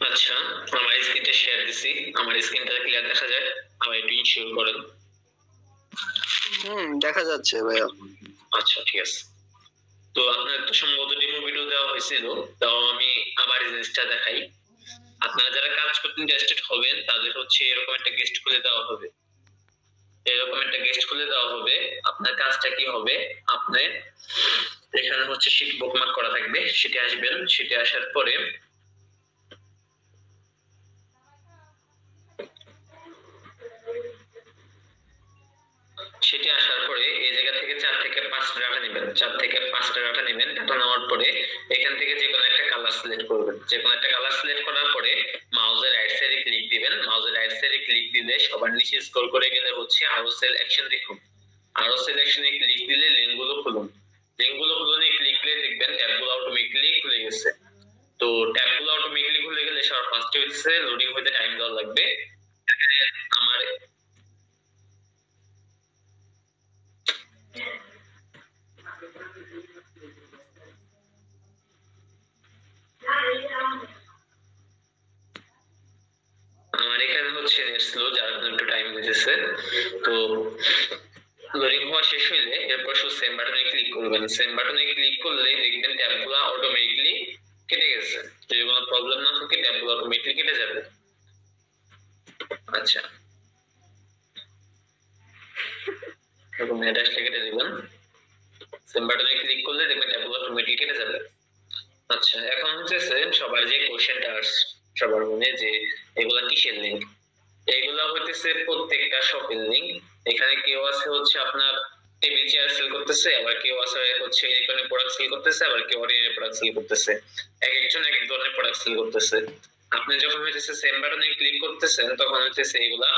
আচ্ছা, আমার স্ক্রিনটা শেয়ার দিছি, আমার স্ক্রিনটা ক্লিয়ার দেখা যায়? আমার একটু ইনশিওর করেন। দেখা যাচ্ছে ভাইয়া। আচ্ছা, ঠিক আছে। তো আপনার তো সম্ভবত ডেমো ভিডিও দেওয়া হয়েছিল, তাও আমি আবার জিনিসটা দেখাই। আপনারা যারা কাজ করতে ইন্টারেস্টেড হবেন তাদের হচ্ছে এরকম একটা গেস্ট খুলে দেওয়া হবে। এরকম একটা গেস্ট খুলে দেওয়া হবে। আপনার কাজটা কি হবে, আপনি এখানে হচ্ছে শীট বুকমার্ক করা থাকবে, সেটা আসবেন, সেটা আসার পরে সেটি আসার পরে এই জায়গা থেকে 4 থেকে 5টা ডাটা নেবেন, 4 থেকে 5টা ডাটা নেবেন। ডাটা নেওয়ার পরে এখান থেকে যে কোনো একটা কালার সিলেক্ট করবেন। যে কোনো একটা কালার সিলেক্ট করার পরে মাউসের রাইট সাইডে ক্লিক দিবেন। মাউসের রাইট সাইডে ক্লিক দিলে সবার নিচে স্ক্রল করে গেলে হচ্ছে আরো সিলেকশন দেখুন। আরো সিলেকশনে ক্লিক দিলে লিঙ্কগুলো খুলুন। লিঙ্কগুলো খুলুন, ক্লিক দিলে দেখবেন ট্যাবগুলো অটোমেটিক্যালি খুলে গেছে। তো ট্যাবগুলো অটোমেটিক্যালি খুলে গেলে সবার ফার্স্টে হচ্ছে লোডিং হতে টাইম দেওয়া লাগবে। আমার আমার এখানে হচ্ছে নেট স্লো, যার জন্য একটু টাইম নিতেছে। তো লোডিং হওয়া শেষ হইলে এরপর শুধু সেম বাটনে ক্লিক করবেন। সেম বাটনে ক্লিক করলে দেখবেন ট্যাবগুলো অটোমেটিক্যালি কেটে গেছে। যদি কোনো প্রবলেম না থাকে ট্যাবগুলো অটোমেটিক্যালি কেটে যাবে। আচ্ছা, এরকম অ্যাড্রেসটা কেটে দিবেন। সেম বাটনে ক্লিক করলে দেখবেন ট্যাবগুলো অটোমেটিক্যালি কেটে যাবে। আচ্ছা, এখন হচ্ছে সবার যে কোশ্চেনটা আসছে সবার মনে যে এগুলা কিসের লিংক, এগুলা হইতেছে প্রত্যেকটা শপের লিংক। এখানে কেউ আছে হচ্ছে আপনার টেবিল চেয়ার সেল করতেছে, আবার কেউ আছে হচ্ছে ইলেকট্রনিক প্রোডাক্ট সেল করতেছে, আবার কেউ অর্ডিনারি প্রোডাক্ট সেল করতেছে। এক একজন এক এক ধরনের প্রোডাক্ট সেল করতেছে। আপনি যখন হইতেছে সেম বাটনে ক্লিক করতেছেন তখন হইতেছে এগুলা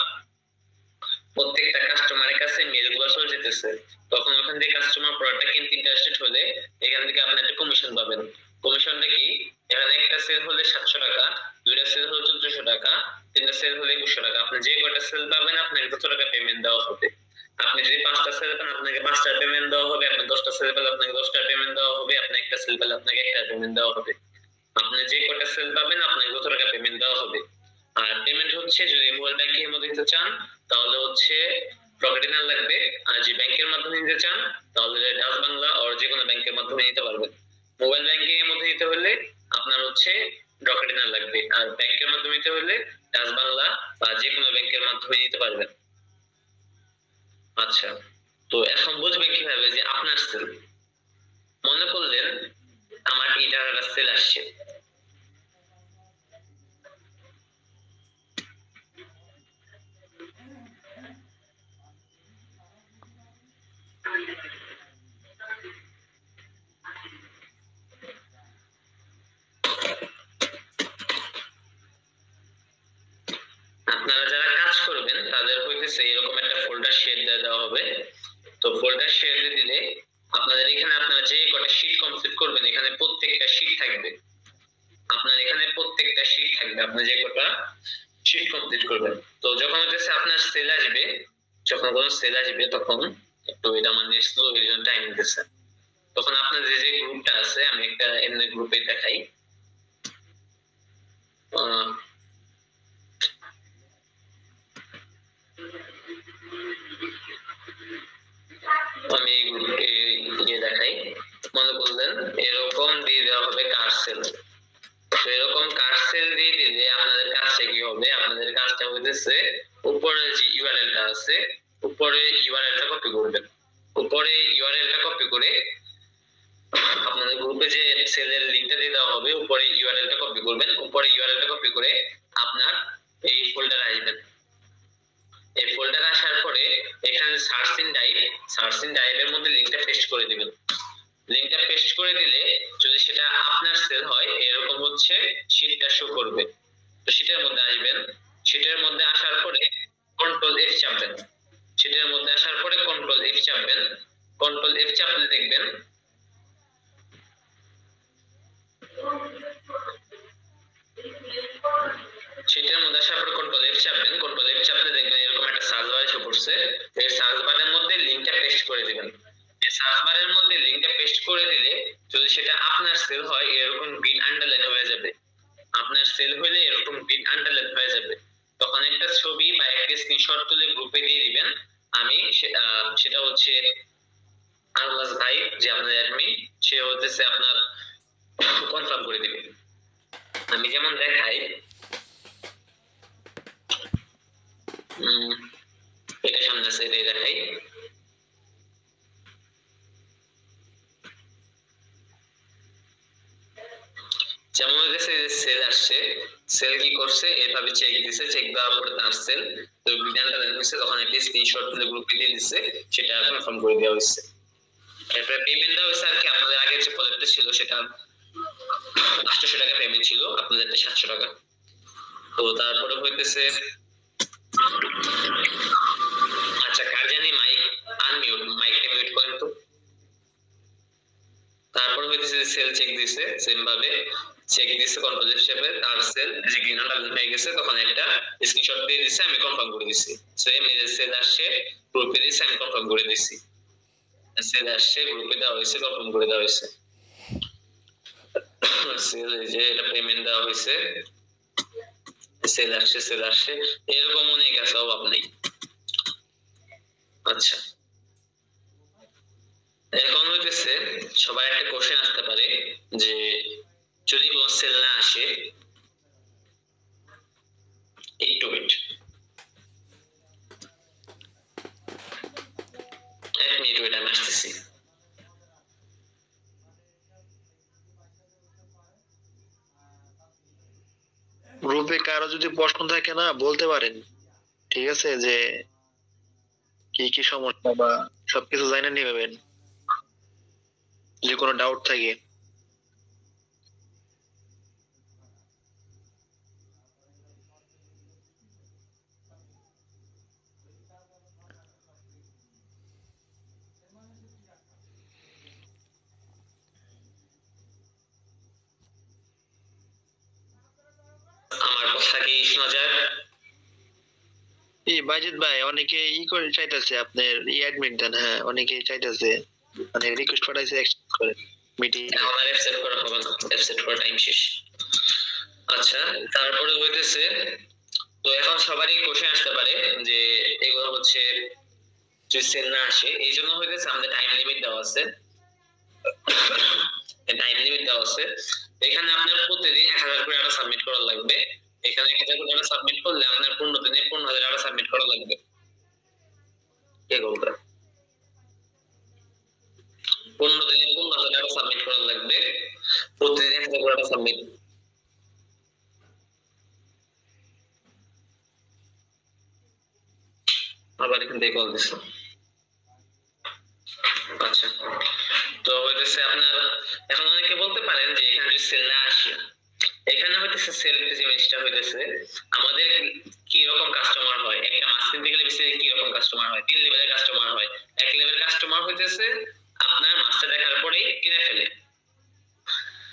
প্রত্যেকটা কাস্টমারের কাছে মেলগুলো চলে যেতেছে। তখন ওখান থেকে কাস্টমার প্রোডাক্টটা কিনতে ইন্টারেস্টেড হলে এখান থেকে আপনি একটা কমিশন পাবেন। কমিশনটা কি, এখানে একটা সেল হলে 700 টাকা, দুইটা সেল হলে 1400 টাকা, তিনটা সেল হলে 2100 টাকা। আপনি যে কয়টা সেল পাবেন আপনাকে তত টাকা পেমেন্ট দেওয়া হবে। আপনি যদি 5টা সেল পান আপনাকে 5টা পেমেন্ট দেওয়া হবে, আপনি 10টা সেল পেলে আপনাকে 10টা পেমেন্ট দেওয়া হবে, আপনি একটা সেল পেলে আপনাকে একটা পেমেন্ট দেওয়া হবে। আপনি যে কয়টা সেল পাবেন আপনাকে তত টাকা পেমেন্ট দেওয়া হবে। আর পেমেন্ট হচ্ছে যদি মোবাইল ব্যাংকিং এর মধ্যে নিতে চান তাহলে হচ্ছে প্রকেটিনার লাগবে, আর যদি ব্যাংকের মাধ্যমে নিতে চান তাহলে ডাচ বাংলা আর যে কোনো ব্যাংকের মাধ্যমে নিতে পারবেন। মোবাইল ব্যাংকিং এর মধ্যে নিতে হলে আপনার হচ্ছে প্রকেটিনার লাগবে, আর ব্যাংকের মাধ্যমে নিতে হলে ডাচ বাংলা বা যে কোনো ব্যাংকের মাধ্যমে নিতে পারবেন। আচ্ছা, তো এখন বুঝবেন কিভাবে যে আপনার সেল। মনে করলেন আমার এই টাকাটা সেল আসছে, আপনারা যারা কাজ করবেন তাদের হইতেছে এরকম একটা ফোল্ডার শেয়ার দেওয়া হবে। তো ফোল্ডার শেয়ার দিলে আপনাদের এখানে আপনারা যে কটা শীট কমপ্লিট করবেন এখানে প্রত্যেকটা শীট থাকবে। আপনার এখানে প্রত্যেকটা শীট থাকবে আপনি যে কটা শীট কমপ্লিট করবেন। তো যখন হইতেছে আপনার সেল আসবে, যখন কোনো সেল আসবে তখন একটু এটা আমার নেট স্লো এর জন্য টাইম নিতেছে। তখন আপনার যে যে গ্রুপটা আছে আমি একটা এমনি গ্রুপে দেখাই। আমি এই গ্রুপে গিয়ে দেখাই। মনে করলেন এরকম দিয়ে দেওয়া হবে কার সেল। তো এরকম কার সেল দিয়ে দিলে আপনাদের কাজটা কি হবে, আপনাদের কাজটা হইতেছে উপরে যে ইউআরএলটা আছে উপরে ইউআরএলটা কপি করবেন। উপরে ইউআরএলটা কপি করে আপনাদের গ্রুপে যে সেলের লিংকটা দিয়ে দেওয়া হবে উপরে ইউআরএলটা কপি করবেন। উপরে ইউআরএলটা কপি করে আপনার এই ফোল্ডারে আসবেন। এই ফোল্ডারে আসার পরে এখানে সার্চ ইন ড্রাইভের মধ্যে লিংকটা পেস্ট করে দিবেন। লিংকটা পেস্ট করে দিলে যদি সেটা আপনার সেল হয় এরকম হচ্ছে শীটটা শো করবে। তো শীটের মধ্যে আসবেন, শীটের মধ্যে আসার পরে কন্ট্রোল এফ চাপবেন। শীটের মধ্যে আসার পরে কন্ট্রোল এফ চাপবেন। কন্ট্রোল এফ চাপলে দেখবেন শীটের মধ্যে আসার পরে কন্ট্রোল এফ চাপবেন। কন্ট্রোল এফ চাপলে দেখবেন এরকম একটা সার্চ বার এসে পড়ছে। করছে, এই সার্চ বারের মধ্যে লিংকটা পেস্ট করে দিবেন। এই সার্চ বারের মধ্যে লিংকটা পেস্ট করে দিলে যদি সেটা আপনার সেল হয় এরকম গ্রিন আন্ডারলাইন হয়ে যাবে। আপনার সেল হলে এরকম গ্রিন আন্ডারলাইন হয়ে যাবে। তখন একটা ছবি বা একটা স্ক্রিনশট তুলে গ্রুপে দিয়ে দিবেন। আমি সেটা হচ্ছে আলমাস ভাই যে আপনার অ্যাডমিন, সে হতেছে আপনার কনফার্ম করে দিবে। আমি যেমন দেখাই, এটা সামনে আছে, এটাই দেখাই। যেমন হচ্ছে সেল আসছে, সেল কি করছে এভাবে চেক দিছে, চেক দেওয়ার পরে তার সেল তো বিধানটা হচ্ছে, তখন একটা স্ক্রিনশট তুলে গ্রুপে দিয়ে দিছে, সেটা কনফার্ম করে দেওয়া হয়েছে। এরপরে পেমেন্টটা হয়েছে আর কি আপনাদের আগে যে প্রজেক্টটা ছিল সেটা 800 টাকা পেমেন্ট ছিল, আপনাদেরটা 700 টাকা। তো তারপরে হইতেছে, আচ্ছা কার জানি মাইক আনমিউট, মাইকটা মিউট করেন তো। তারপর হইতেছে সেল চেক দিছে, সেম ভাবে চেক দিছে কন্ট্রোল হিসেবে তার সেল যে গ্রিন আন্ডারলাইন হয়ে গেছে, তখন একটা স্ক্রিনশট দিয়ে দিছে, আমি কনফার্ম করে দিছি। সেম এই যে সেল আসছে গ্রুপে দিছে, আমি কনফার্ম করে দিছি। সেল আসছে গ্রুপে দেওয়া হয়েছে, কনফার্ম করে দেওয়া হয়েছে। সেল এই যে এটা পেমেন্ট দেওয়া হয়েছে, সেল আসছে এরকম অনেক আছে, অভাব নেই। আচ্ছা এখন হইতেছে সবার একটা কোশ্চেন আসতে পারে যে যদি কোনো সেল না আসে, একটু ওয়েট, 1 মিনিট ওয়েট, আমি আসতেছি। গ্রুপে কারো যদি প্রশ্ন থাকে না বলতে পারেন, ঠিক আছে, যে কি কি সমস্যা বা সবকিছু জানে নিবেন যদি কোনো ডাউট থাকে। আমার কথা কি শোনা যায়? বাইজিৎ ভাই, অনেকে করে চাইতেছে আপনার অ্যাডমিট দেন, হ্যাঁ অনেকে চাইতেছে, মানে রিকোয়েস্ট পাঠাইছে অ্যাকসেপ্ট করে মিটিং। এখন আর অ্যাকসেপ্ট করা হবে না, অ্যাকসেপ্ট করা টাইম শেষ। আচ্ছা তারপরে হইতেছে, তো এখন সবারই কোশ্চেন আসতে পারে যে এগুলো হচ্ছে যদি সেল না আসে, এই জন্য হইতেছে আমাদের টাইম লিমিট দেওয়া আছে। টাইম লিমিট দেওয়া আছে, এখানে আপনার প্রতিদিন 1000 করে টাকা সাবমিট করা লাগবে। এখানে 1000 করে টাকা সাবমিট করলে আপনার 15 দিনে 15000 টাকা সাবমিট করা লাগবে। কে বলবে? 15 দিনে 15000 টাকা সাবমিট করা লাগবে, প্রতিদিন 1000 করে টাকা সাবমিট। আবার এখান থেকে কল দিছো। আচ্ছা তো হইতেছে আপনার, এখন অনেকে বলতে পারেন যে এখানে যদি সেল না আসে, এখানে হইতেছে সেল জিনিসটা হইতেছে আমাদের কি রকম কাস্টমার হয়, একটা মাছ কিনতে গেলে বেশি কি রকম কাস্টমার হয়, 3 লেভেলের কাস্টমার হয়। এক লেভেল কাস্টমার হইতেছে আপনার মাছটা দেখার পরে কিনে ফেলে,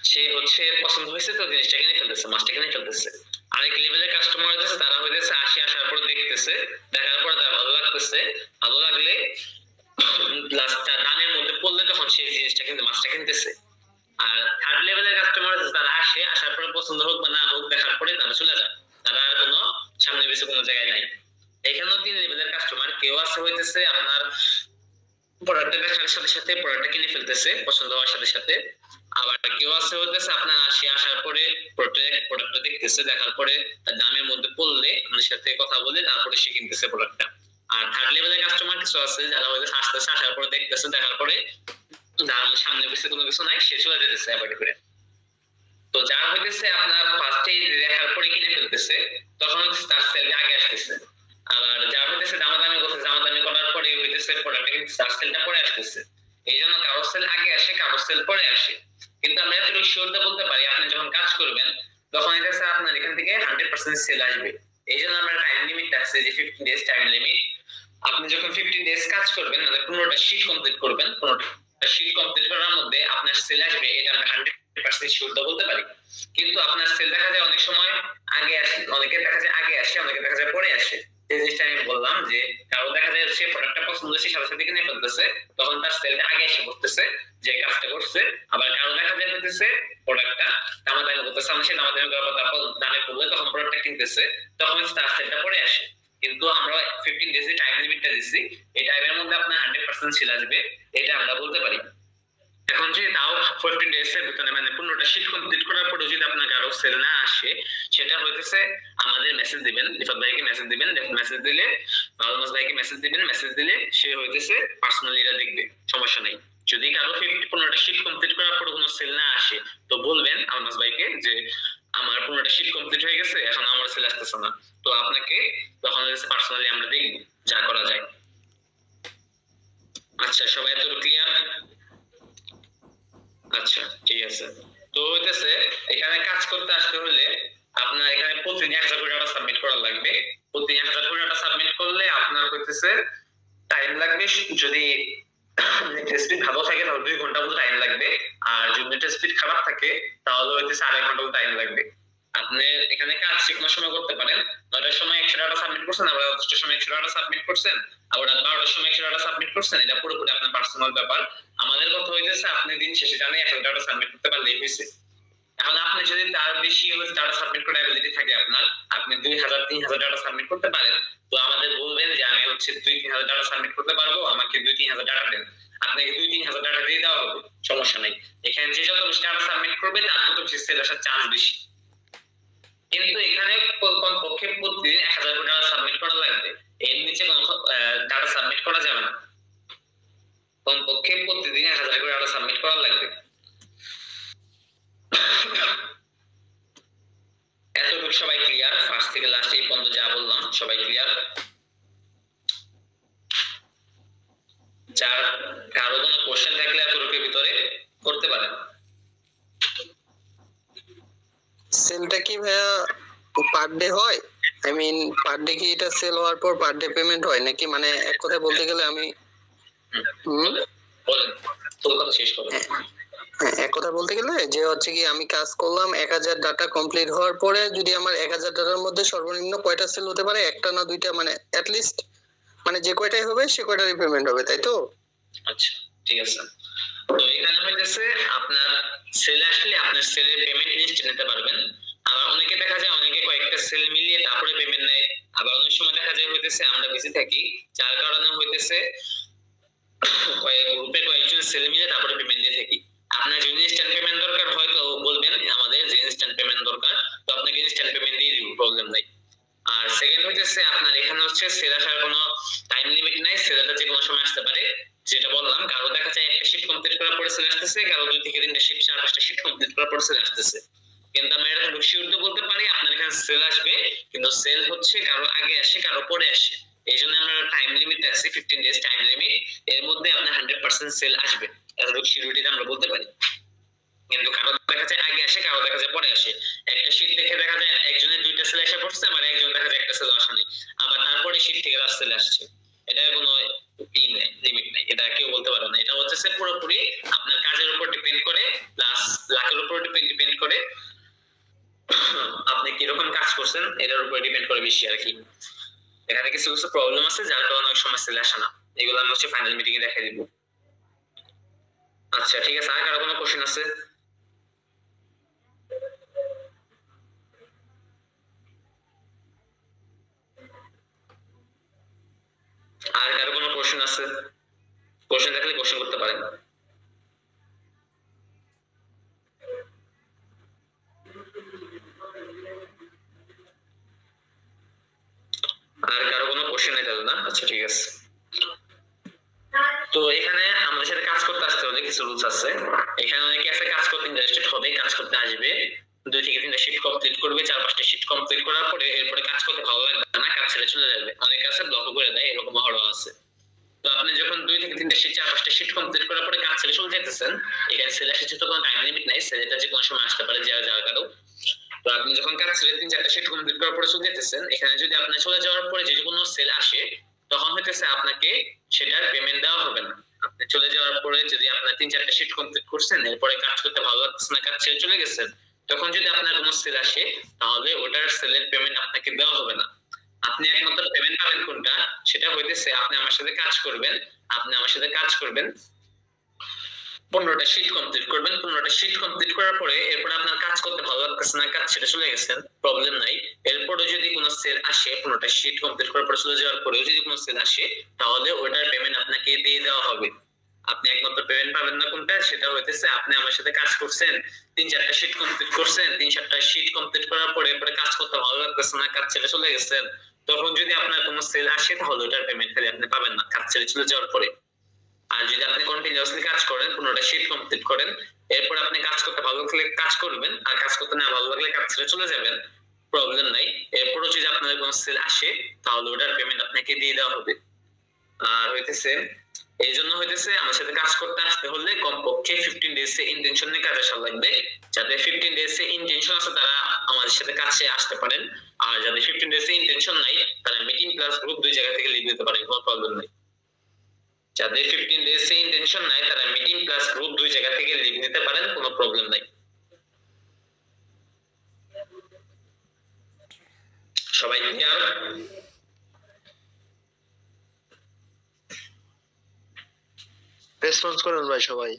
সে হচ্ছে পছন্দ হয়েছে তো জিনিসটা কিনে ফেলতেছে, মাছটা কিনে ফেলতেছে। আরেক লেভেলের কাস্টমার হইতেছে তারা হইতেছে আসার পরে দেখতেছে, দেখার পরে তার ভালো লাগতেছে, ভালো লাগলে প্লাসটা দামের মধ্যে পড়লে তখন সেই জিনিসটা কিন্তু মাছটা কিনতেছে। আর থার্ড লেভেলের কাস্টমার যারা আসার পরে পছন্দ হোক বা না হোক দেখার পরে তারা চলে যায়, তারা আর কোনো সামনে বেশি কোনো জায়গায় নাই। এখানেও 3 লেভেলের কাস্টমার, কেউ আছে হইতেছে আপনার প্রোডাক্টটা দেখার সাথে সাথে প্রোডাক্টটা কিনে ফেলতেছে পছন্দ হওয়ার সাথে সাথে, আবার কেউ আছে হইতেছে আপনার আসার পরে প্রোডাক্টটা দেখতেছে, দেখার পরে তার দামের মধ্যে পড়লে আমাদের সাথে কথা বলে তারপরে সে কিনতেছে প্রোডাক্টটা। আর থার্ড লেভেলের কাস্টমার কিছু আছে যারা হইতেছে আসতেছে, আসার পরে দেখতেছে, দেখার পরে দাম সামনে পিছনে কোনো কিছু নাই, সে চলে যেতেছে অ্যাভয়েড করে। তো যারা হইতেছে আপনার ফার্স্টে দেখার পরে কিনে ফেলতেছে, তখন হচ্ছে তার সেলটা আগে আসতেছে। আবার যারা হইতেছে দামাদামি করতেছে, দামাদামি করার পরে হইতেছে প্রোডাক্টটা কিন্তু তার সেলটা পরে আসতেছে। এই জন্য কারো সেল আগে আসে, কারো সেল পরে আসে। কিন্তু আমরা এতটুকু শিওরতা বলতে পারি আপনি যখন কাজ করবেন তখন হইতেছে আপনার এখান থেকে 100% সেল আসবে। এই জন্য আমরা টাইম লিমিট রাখছি যে 15 ডেজ টাইম লিমিট। আপনি যখন 15 ডেজ কাজ করবেন, মানে 15টা শিট কমপ্লিট করবেন, 15টা শিট কমপ্লিট করার মধ্যে আপনার সেল আসবে, এটা আমরা 100% শিওরতা বলতে পারি। কিন্তু আপনার সেল দেখা যায় অনেক সময় আগে আসে, অনেকে দেখা যায় আগে আসে, অনেকে দেখা যায় পরে আসে। যে জিনিসটা আমি বললাম যে কারো দেখা যায় সে প্রোডাক্টটা পছন্দ হচ্ছে সাথে সাথে কিনে ফেলতেছে, তখন তার সেলটা আগে এসে পড়তেছে যে কাজটা করছে। আবার কারো দেখা যায় হইতেছে প্রোডাক্টটা দামাদামি করতেছে, আমরা সেই দামাদামি করার পর তারপর দামে পড়লে তখন প্রোডাক্টটা কিনতেছে, তখন তার সেলটা পরে আসে। কিন্তু আমরা 15 ডেজ টাইম লিমিটটা দিচ্ছি, এই টাইমের মধ্যে আপনার 100% সেল আসবে, এটা আমরা বলতে পারি। এখন যদি তাও 15 ডেজ এর ভিতরে মানে 15টা শীট কমপ্লিট করার পরে যদি আপনার কারো সেল না আসে, সেটা হইতেছে আমাদের মেসেজ দিবেন, রিফাত ভাইকে মেসেজ দিবেন, মেসেজ দিলে আলমাস ভাইকে মেসেজ দিবেন, মেসেজ দিলে সে হইতেছে পার্সোনালি এটা দেখবে, সমস্যা নাই। যদি কারো 15টা শীট কমপ্লিট করার পরে কোনো সেল না আসে, তো বলবেন আলমাস ভাইকে যে আমার 15টা শীট কমপ্লিট হয়ে গেছে, এখন আমার সেল আসতেছে না, তো আপনাকে তখন পার্সোনালি আমরা দেখব যা করা যায়। আচ্ছা, সবাই তো ক্লিয়ার? আচ্ছা, ঠিক আছে। তো হইতেছে এখানে কাজ করতে আসতে হলে আপনার এখানে প্রতিদিন 1000 করে ডাটা সাবমিট করা লাগবে। প্রতিদিন 1000 করে ডাটা সাবমিট করলে আপনার হইতেছে টাইম লাগবে, যদি নেট স্পিড ভালো থাকে তাহলে 2 ঘন্টা মতো টাইম লাগবে, আর যদি নেট স্পিড খারাপ থাকে তাহলে হইতেছে 2.5 ঘন্টা মতো টাইম লাগবে। আপনি এখানে কাজ যে কোনো সময় করতে পারেন, 9টার সময় 100 ডাটা সাবমিট করছেন, আবার 10টার সময় 100 ডাটা সাবমিট করছেন, আবার 12টার সময় 100 ডাটা সাবমিট করছেন, এটা পুরোপুরি আপনার পার্সোনাল ব্যাপার। আমাদের কথা হইতেছে আপনি দিন শেষে জানেন 100 ডাটা সাবমিট করতে পারলেই হয়েছে। এখন আপনি যদি তার বেশি ডাটা সাবমিট করার অ্যাবিলিটি থাকে আপনার, আপনি 2000 3000 ডাটা সাবমিট করতে পারেন, তো আমাদের বলবেন যে আমি হচ্ছে 2-3000 ডাটা সাবমিট করতে পারবো, আমাকে 2-3000 ডাটা দেন, আপনাকে 2-3000 ডাটা দিয়ে দেওয়া হবে, সমস্যা নাই। এখানে যে যত বেশি ডাটা সাবমিট করবে তার তত বেশি সেল আসার চান্স বেশি। কিন্তু এখানে কমপক্ষে প্রতিদিন 1000 করে ডাটা সাবমিট করা লাগবে, এর নিচে কোনো ডাটা সাবমিট করা যাবে না। কমপক্ষে প্রতিদিন 1000 করে ডাটা সাবমিট করা লাগবে। এতটুকু সবাই ক্লিয়ার? ফার্স্ট থেকে লাস্ট এই পর্যন্ত যা বললাম সবাই ক্লিয়ার? যার কারো কোনো কোশ্চেন থাকলে এতটুকুর ভিতরে করতে পারেন। সেলটা কি ভাইয়া পার ডে হয়? আই মিন পার ডে কি এটা সেল হওয়ার পর পার ডে পেমেন্ট হয় নাকি? মানে এক কথায় বলতে গেলে আমি বলেন, তোর কথা শেষ করো। হ্যাঁ, এক কথা বলতে গেলে যে হচ্ছে কি আমি কাজ করলাম 1000 ডাটা কমপ্লিট হওয়ার পরে যদি আমার 1000 ডাটার মধ্যে সর্বনিম্ন কয়টা সেল হতে পারে, একটা না দুইটা, মানে অ্যাট লিস্ট মানে যে কয়টাই হবে সে কয়টারই পেমেন্ট হবে, তাই তো? আচ্ছা, ঠিক আছে। তো এখানে হইতেছে আপনার সেল আসলে আপনার সেলের পেমেন্ট লিস্ট নিতে পারবেন। আবার অনেকে দেখা যায় অনেকে কয়েকটা সেল মিলিয়ে তারপরে পেমেন্ট নেয়, আবার অনেক সময় দেখা যায় হইতেছে আমরা বেশি থাকি যার কারণে হইতেছে কয়েক গ্রুপে কয়েকজন সেল মিলে তারপরে পেমেন্ট দিয়ে থাকি। আপনার যদি ইনস্ট্যান্ট পেমেন্ট দরকার হয় তো বলবেন আমাদের যে ইনস্ট্যান্ট পেমেন্ট দরকার, তো আপনাকে ইনস্ট্যান্ট পেমেন্ট দিয়ে দিব, প্রবলেম নাই। আর সেকেন্ড হচ্ছে আপনার এখানে হচ্ছে সেল আসার কোনো টাইম লিমিট নাই, সেলটা যে কোনো সময় আসতে পারে। যেটা বললাম কারো দেখা যায় একটা শিফট কমপ্লিট করার পরে সেল আসতেছে, কারো 2 থেকে 3টা শিফট 4-5টা শিফট কমপ্লিট করার পরে সেল আসতেছে। কিন্তু আমি এটা শিওর বলতে পারি আপনার এখানে সেল আসবে, কিন্তু সেল হচ্ছে কারো আগে আসে কারো পরে আসে, এইজন্য আমরা টাইম লিমিট আছে 15 ডেজ টাইম লিমিট, এর মধ্যে আপনার 100% সেল আসবে, এতটুকু সিউরিটি আমরা বলতে পারি। কিন্তু কারো দেখা যায় আগে আসে কারো দেখা যায় পরে আসে, একটা শীট দেখে দেখা যায় একজনের 2টা সেল এসে পড়ছে, আবার একজন দেখা যায় একটা সেল আসে নাই, আবার তারপরে শীট থেকে লাস্ট সেল আসছে, এটা কোনো ই নেই, লিমিট নাই, এটা কেউ বলতে পারে না। এটা হচ্ছে পুরোপুরি আপনার কাজের উপর ডিপেন্ড করে, প্লাস লাকের উপর ডিপেন্ড করে, আপনি কিরকম কাজ করছেন এটার উপর ডিপেন্ড করে বেশি আর কি। এখানে কিছু কিছু প্রবলেম আছে যার কারণে অনেক সময় সেল আসে না, এগুলো আমি হচ্ছে ফাইনাল মিটিং এ দেখাই দিব। আচ্ছা, ঠিক আছে। আর কারো কোনো কোশ্চেন আছে? আর কারো কোনো কোশ্চেন আছে? কোশ্চেন থাকলে কোশ্চেন করতে পারেন। আর কারো কোনো কোশ্চেন নাই তাহলে না? আচ্ছা, ঠিক আছে। তো এখানে আমাদের সাথে কাজ করতে আসতে হলে কিছু রুলস আছে। এখানে অনেকে আছে কাজ করতে ইন্টারেস্টেড হবে, কাজ করতে আসবে, 2 থেকে 3টা শিফট কমপ্লিট করবে, 4-5টা শিফট কমপ্লিট করার পরে এরপরে কাজ করতে ভালো লাগবে না, কাজ ছেড়ে চলে যাবে, অনেকে আছে ব্লক করে দেয়, এরকম হওয়া আছে। তো আপনি যখন 2 থেকে 3টা শিফট 4-5টা শিফট কমপ্লিট করার পরে কাজ ছেড়ে চলে যেতেছেন, এখানে সেল আসে তো কোনো টাইম লিমিট নাই, সেলটা যে কোনো সময় আসতে পারে যাওয়ার কারো। তো আপনি যখন কাজ ছেড়ে 3-4টা শিফট কমপ্লিট করার পরে চলে যেতেছেন, এখানে যদি আপনি চলে যাওয়ার পরে যে কোনো সেল আসে তখন হইতেছে আপনাকে সেটার পেমেন্ট দেওয়া হবে না। আপনি চলে যাওয়ার পরে যদি আপনার 3-4টা শিফট কমপ্লিট করছেন, এরপরে কাজ করতে ভালো লাগতেছে না, কাজ ছেড়ে চলে গেছেন, তখন যদি আপনার কোনো সেল আসে তাহলে ওটার সেলের পেমেন্ট আপনাকে দেওয়া হবে না। আপনি একমাত্র পেমেন্ট পাবেন কোনটা, সেটা হইতেছে আপনি আমার সাথে কাজ করবেন, 15টা শীট কমপ্লিট করবেন, 15টা শীট কমপ্লিট করার পরে এরপর আপনার কাজ করতে ভালো লাগতেছে না, কাজ ছেড়ে চলে গেছেন, প্রবলেম নাই। এরপরে যদি কোনো সেল আসে, 15টা শীট কমপ্লিট করার পরে চলে যাওয়ার পরেও যদি কোনো সেল আসে, তাহলে ওটার পেমেন্ট আপনাকে দিয়ে দেওয়া হবে। আপনি একমাত্র পেমেন্ট পাবেন না কোনটা, সেটা হইতেছে আপনি আমার সাথে কাজ করছেন, 3-4টা শীট কমপ্লিট করছেন, 3-4টা শীট কমপ্লিট করার পরে এরপরে কাজ করতে ভালো লাগতেছে না, কাজ ছেড়ে চলে গেছেন, তখন যদি আপনার কোনো সেল আসে তাহলে ওটার পেমেন্ট খালি আপনি পাবেন না কাজ ছেড়ে চলে যাওয়ার পরে। আর যদি আপনি কন্টিনিউয়াসলি কাজ করেন, 15টা শীট কমপ্লিট করেন, এরপর আপনি কাজ করতে ভালো লাগলে কাজ করবেন, আর কাজ করতে না ভালো লাগলে কাজ ছেড়ে চলে যাবেন, প্রবলেম নাই। এরপরও যদি আপনার কোনো সেল আসে তাহলে ওটার পেমেন্ট আপনাকে দিয়ে দেওয়া হবে। আর হইতেছে এই জন্য হইতেছে আমার সাথে কাজ করতে আসতে হলে কমপক্ষে 15 ডেজ এ ইন্টেনশন নিয়ে কাজ আসা লাগবে। যাদের 15 ডেজ এ ইন্টেনশন আছে তারা আমাদের সাথে কাছে আসতে পারেন, আর যাদের 15 ডেজ এ ইন্টেনশন নাই তারা মিটিং প্লাস গ্রুপ দুই জায়গা থেকে লিভ নিতে পারেন, কোনো প্রবলেম নাই। যাদের 15 ডেজ এ ইন্টেনশন নাই তারা মিটিং প্লাস গ্রুপ দুই জায়গা থেকে লিভ নিতে পারেন, কোনো প্রবলেম নাই। সবাই ক্লিয়ার? রেসপন্স করেন ভাই সবাই।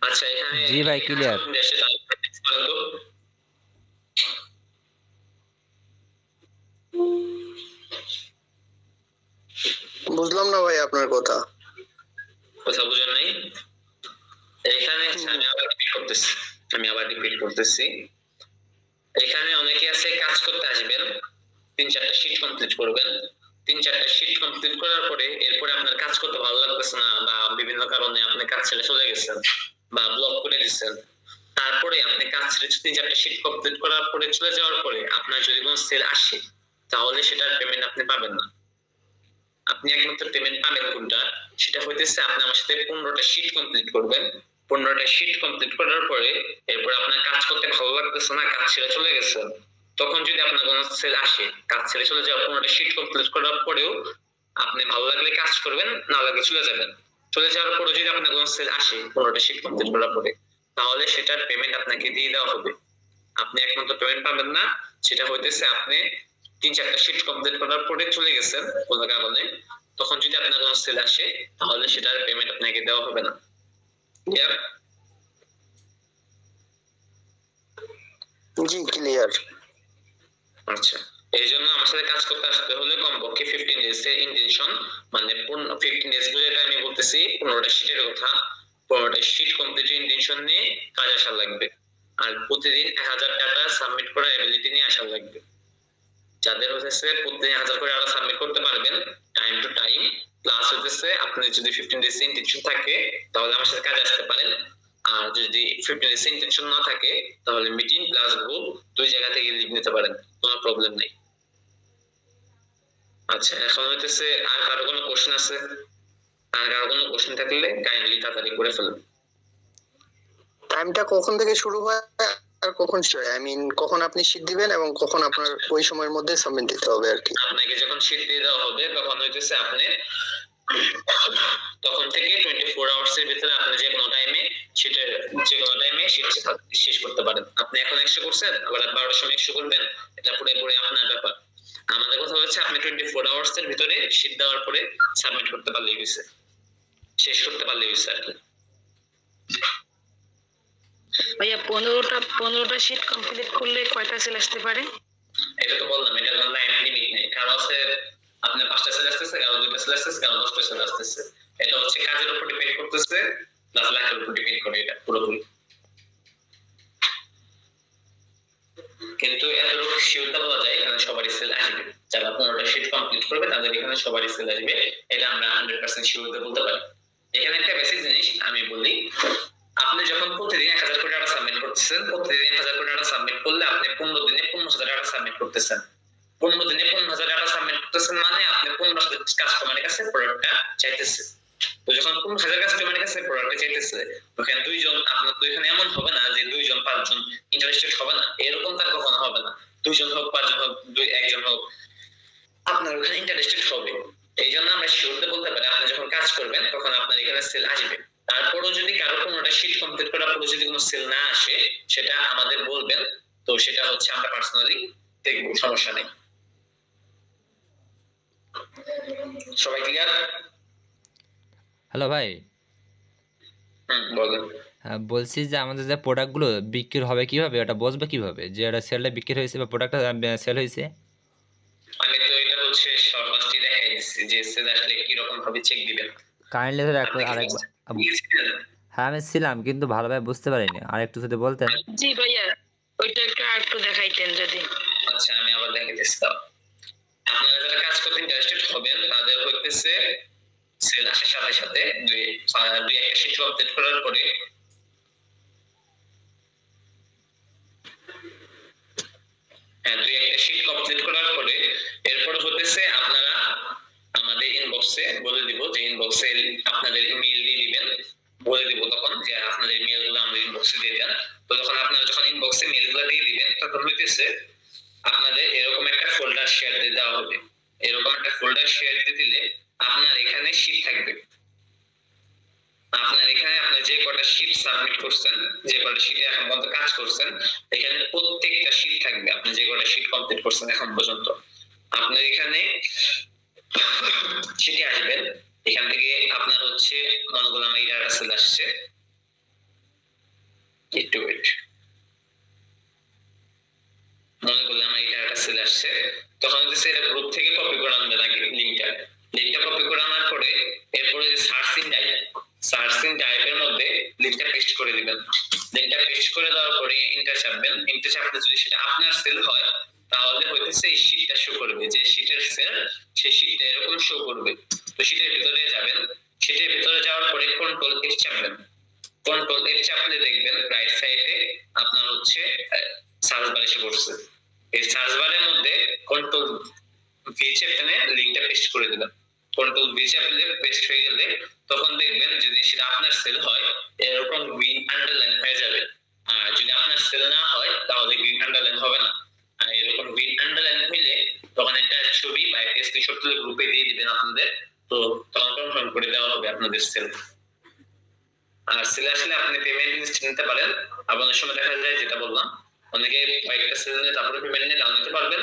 আচ্ছা এখানে জি ভাই, clear। দেশে তাহলে practice করেন তো। বুঝলাম না ভাই আপনার কথা। কথা বুঝেন নাই? এখানে আমি আবার রিপিট করতেছি। এখানে অনেকে আছে কাজ করতে আসবেন, 3-4টা শীট কমপ্লিট করবেন, 3-4টা শীট কমপ্লিট করার পরে এরপরে আপনার কাজ করতে ভালো লাগতেছে না, বা বিভিন্ন কারণে আপনি কাজ ছেড়ে চলে গেছেন বা ব্লক করে দিচ্ছেন, তারপরে আপনি কাজ ছেড়ে 3-4টা শীট কমপ্লিট করার পরে চলে যাওয়ার পরে আপনার যদি কোনো সেল আসে তাহলে সেটার পেমেন্ট আপনি পাবেন না। আপনি একমাত্র পেমেন্ট পাবেন কোনটা, সেটা হইতেছে আপনি আমার সাথে 15টা শীট কমপ্লিট করবেন, 15টা শীট কমপ্লিট করার পরে এরপর আপনার কাজ করতে ভালো লাগতেছে না, কাজ ছেড়ে চলে গেছেন, তখন যদি আপনার কোনো সেল আসে, কাজ ছেড়ে চলে যাওয়া 15টা শীট কমপ্লিট করার পরেও আপনি ভালো লাগলে কাজ করবেন, না লাগলে চলে যাবেন। চলে যাওয়ার পরে যদি আপনার কোনো সেল আসে 15টা শীট কমপ্লিট করার পরে, তাহলে সেটার পেমেন্ট আপনাকে দিয়ে দেওয়া হবে। আপনি একমাত্র পেমেন্ট পাবেন না, সেটা হইতেছে আপনি 3-4টা শীট কমপ্লিট করার পরে চলে গেছেন কোনো কারণে, তখন যদি আপনার কোনো সেল আসে তাহলে সেটার পেমেন্ট আপনাকে দেওয়া হবে না। ক্লিয়ার? জি ক্লিয়ার। আচ্ছা, এই জন্য আমার সাথে কাজ করতে আসতে হলে কমপক্ষে 15 ডেজ এর ইন্টেনশন, মানে 15 ডেজ বুঝে আমি বলতেছি 15টা শীটের কথা, 15টা শীট কমপ্লিট ইন্টেনশন নিয়ে কাজ আসা লাগবে, আর প্রতিদিন 1000 ডাটা সাবমিট করার এবিলিটি নিয়ে আসা লাগবে। যাদের হচ্ছে প্রতিদিন 1000 করে আরো সাবমিট করতে পারবেন টাইম টু টাইম, প্লাস হচ্ছে আপনি যদি 15 ডেজ ইন্টেনশন থাকে তাহলে আমার সাথে কাজে আসতে পারেন, আর যদি 15 ডেজ ইন্টেনশন না থাকে তাহলে মিটিং প্লাস গ্রুপ দুই জায়গা থেকে লিভ নিতে পারেন, কোনো প্রবলেম নেই। আচ্ছা এখন হইতেছে আর কারো কোনো কোশ্চেন আছে? আর কারো কোনো কোশ্চেন থাকলে কাইন্ডলি তাড়াতাড়ি করে ফেলুন। টাইমটা কখন থেকে শুরু হয় আর কখন আই মিন কখন আপনি শীট দিবেন এবং কখন আপনার ওই সময়ের মধ্যে সাবমিট দিতে হবে আর কি? আপনাকে যখন শীট দিয়ে দেওয়া হবে তখন হইতেছে আপনি তখন থেকে 24 আওয়ার্স এর ভিতরে আপনি যে কোনো টাইমে শীট শেষ করতে পারেন। আপনি এখন 100 করছেন, আবার 12টার সময় 100 করবেন, এটা পুরোপুরি আপনার ব্যাপার। আমাদের কথা হচ্ছে আপনি 24 আওয়ার্স এর ভিতরে শীট দেওয়ার পরে সাবমিট করতে পারলেই হয়েছে, শেষ করতে পারলেই হয়েছে আর কি। ভাইয়া 15টা শীট কমপ্লিট করলে কয়টা সেল আসতে পারে? এটা তো বললাম, এটা কোনো লাইন লিমিট নেই, কারো আছে আপনার 5টা সেল আসতেছে, কারো 2টা সেল আসতেছে, কারো 10টা সেল আসতেছে, এটা হচ্ছে কাজের উপর ডিপেন্ড করতেছে, প্লাস লাখের উপর ডিপেন্ড করে এটা পুরোপুরি। কিন্তু এতটুকু শিওরতা বলা যায় এখানে সবারই সেল আসবে, যারা 15টা শীট কমপ্লিট করবে তাদের এখানে সবারই সেল আসবে, এটা আমরা 100% শিওরতা বলতে পারি। এখানে একটা বেসিক জিনিস আমি বলি, আপনি যখন প্রতিদিন 1000 কোটি টাকা সাবমিট করতেছেন, প্রতিদিন 1000 কোটি টাকা সাবমিট করলে আপনি 15 দিনে 15,000 টাকা সাবমিট করতেছেন, 15 দিনে 15,000 টাকা সাবমিট করতেছেন, মানে আপনি 15,000 কাস্টমারের কাছে প্রোডাক্টটা চাইতেছেন। তো যখন 15,000 কাস্টমারের কাছে প্রোডাক্টটা চাইতেছে, ওখানে দুইজন, আপনার তো এখানে এমন হবে না যে 2 জন 5 জন ইন্টারেস্টেড হবে না, এরকম তার কখনো হবে না। 2 জন হোক 5 জন হোক 1 জন হোক, আপনার ওখানে ইন্টারেস্টেড হবে। এই জন্য আমরা শিওরলি বলতে পারি আপনি যখন কাজ করবেন তখন আপনার এখানে সেল আসবে। তারপরও যদি কারো 15টা শীট কমপ্লিট করার পরে যদি কোনো সেল না আসে সেটা আমাদের বলবেন, তো সেটা হচ্ছে আমরা পার্সোনালি দেখবো, সমস্যা নেই। সবাই ক্লিয়ার? হ্যালো ভাই, বলেন। হ্যাঁ বলছি যে আমাদের যে প্রোডাক্টগুলো বিক্রি হবে কিভাবে, ওটা বুঝবে কিভাবে যে ওটা সেলটা বিক্রি হয়েছে বা প্রোডাক্টটা সেল হয়েছে? আমি তো এটা হচ্ছে ফার্স্টে দেখাই দিচ্ছি যে সেল আসলে কি রকম ভাবে চেক দিবেন। কাইন্ডলি স্যার আপনি কি আরেকবার বুঝেছিলেন? হ্যাঁ আমি ছিলাম কিন্তু ভালোভাবে বুঝতে পারিনি, আর একটু যদি বলতেন। জি ভাইয়া, ওইটা একটু আর একটু দেখাইতেন যদি। আচ্ছা আমি আবার দেখাইতেছি। তাও আপনারা যারা কাজ করতে ইন্টারেস্টেড হবেন তাদের হইতেছে সেল আসার সাথে সাথে দুই একটা শিট আপডেট করার পরে দুই একটা শিট কমপ্লিট করার পরে এরপর হতেছে আপনারা আমাদের ইনবক্সে বলে দিব, যে ইনবক্সে আপনাদের ইমেল দিয়ে দিবেন, বলে দিব তখন যে আপনাদের মেইলগুলো আমাদের ইনবক্সে দিয়ে দেন। তো যখন আপনারা যখন ইনবক্সে মেইলগুলো দিয়ে দিবেন তখন হইতেছে আপনাদের এরকম একটা ফোল্ডার শেয়ার দিয়ে দেওয়া হবে। এরকম একটা ফোল্ডার শেয়ার দিয়ে দিলে আপনার এখানে শীট থাকবে। আপনার এখানে আপনি যে কটা শীট সাবমিট করছেন, যে কটা শীটে এখন পর্যন্ত কাজ করছেন, এখানে প্রত্যেকটা শীট থাকবে। আপনি যে কটা শীট কমপ্লিট করছেন এখন পর্যন্ত, আপনার এখানে শীটে আসবেন। এখান থেকে আপনার হচ্ছে মনে করলাম এই ডাটা সেল আসছে, একটু ওয়েট, মনে করলাম এই ডাটা সেল আসছে, তখন হচ্ছে এটা গ্রুপ থেকে কপি করে আনবেন আগে লিংকটা কপি করে আনার পরে এরপরে যে সার্চ ইন টাইপের মধ্যে লিংকটা পেস্ট করে দিবেন। লিংকটা পেস্ট করে দেওয়ার পরে ইন্টার চাপবেন। ইন্টার চাপলে যদি সেটা আপনার সেল হয় তাহলে হইতেছে এই শীটটা শো করবে, যে শীটের সেল সেই শীটটা এরকম শো করবে। তো শীটের ভিতরে যাবেন, শীটের ভিতরে যাওয়ার পরে কন্ট্রোল এফ চাপবেন। কন্ট্রোল এফ চাপলে দেখবেন রাইট সাইডে আপনার হচ্ছে সার্চ বার এসে পড়ছে। এই সার্চ বারের মধ্যে কন্ট্রোল ভি চেপে লিংকটা পেস্ট করে দিবেন। কন্ট্রোল ভি চাপলে পেস্ট হয়ে গেলে তখন দেখবেন যদি সেটা আপনার সেল হয় এরকম গ্রিন আন্ডারলাইন হয়ে যাবে, আর যদি আপনার সেল না হয় তাহলে গ্রিন আন্ডারলাইন হবে না। আর এরকম গ্রিন আন্ডারলাইন হইলে তখন একটা ছবি বা একটা স্ক্রিনশট তুলে গ্রুপে দিয়ে দিবেন আপনাদের, তো তখন কনফার্ম করে দেওয়া হবে আপনাদের সেল। আর সেল আসলে আপনি পেমেন্ট নিতে পারেন। আবার অনেক সময় দেখা যায় যেটা বললাম, অনেকে কয়েকটা সেল নিয়ে তারপরে পেমেন্ট নিয়ে ডাউন নিতে পারবেন।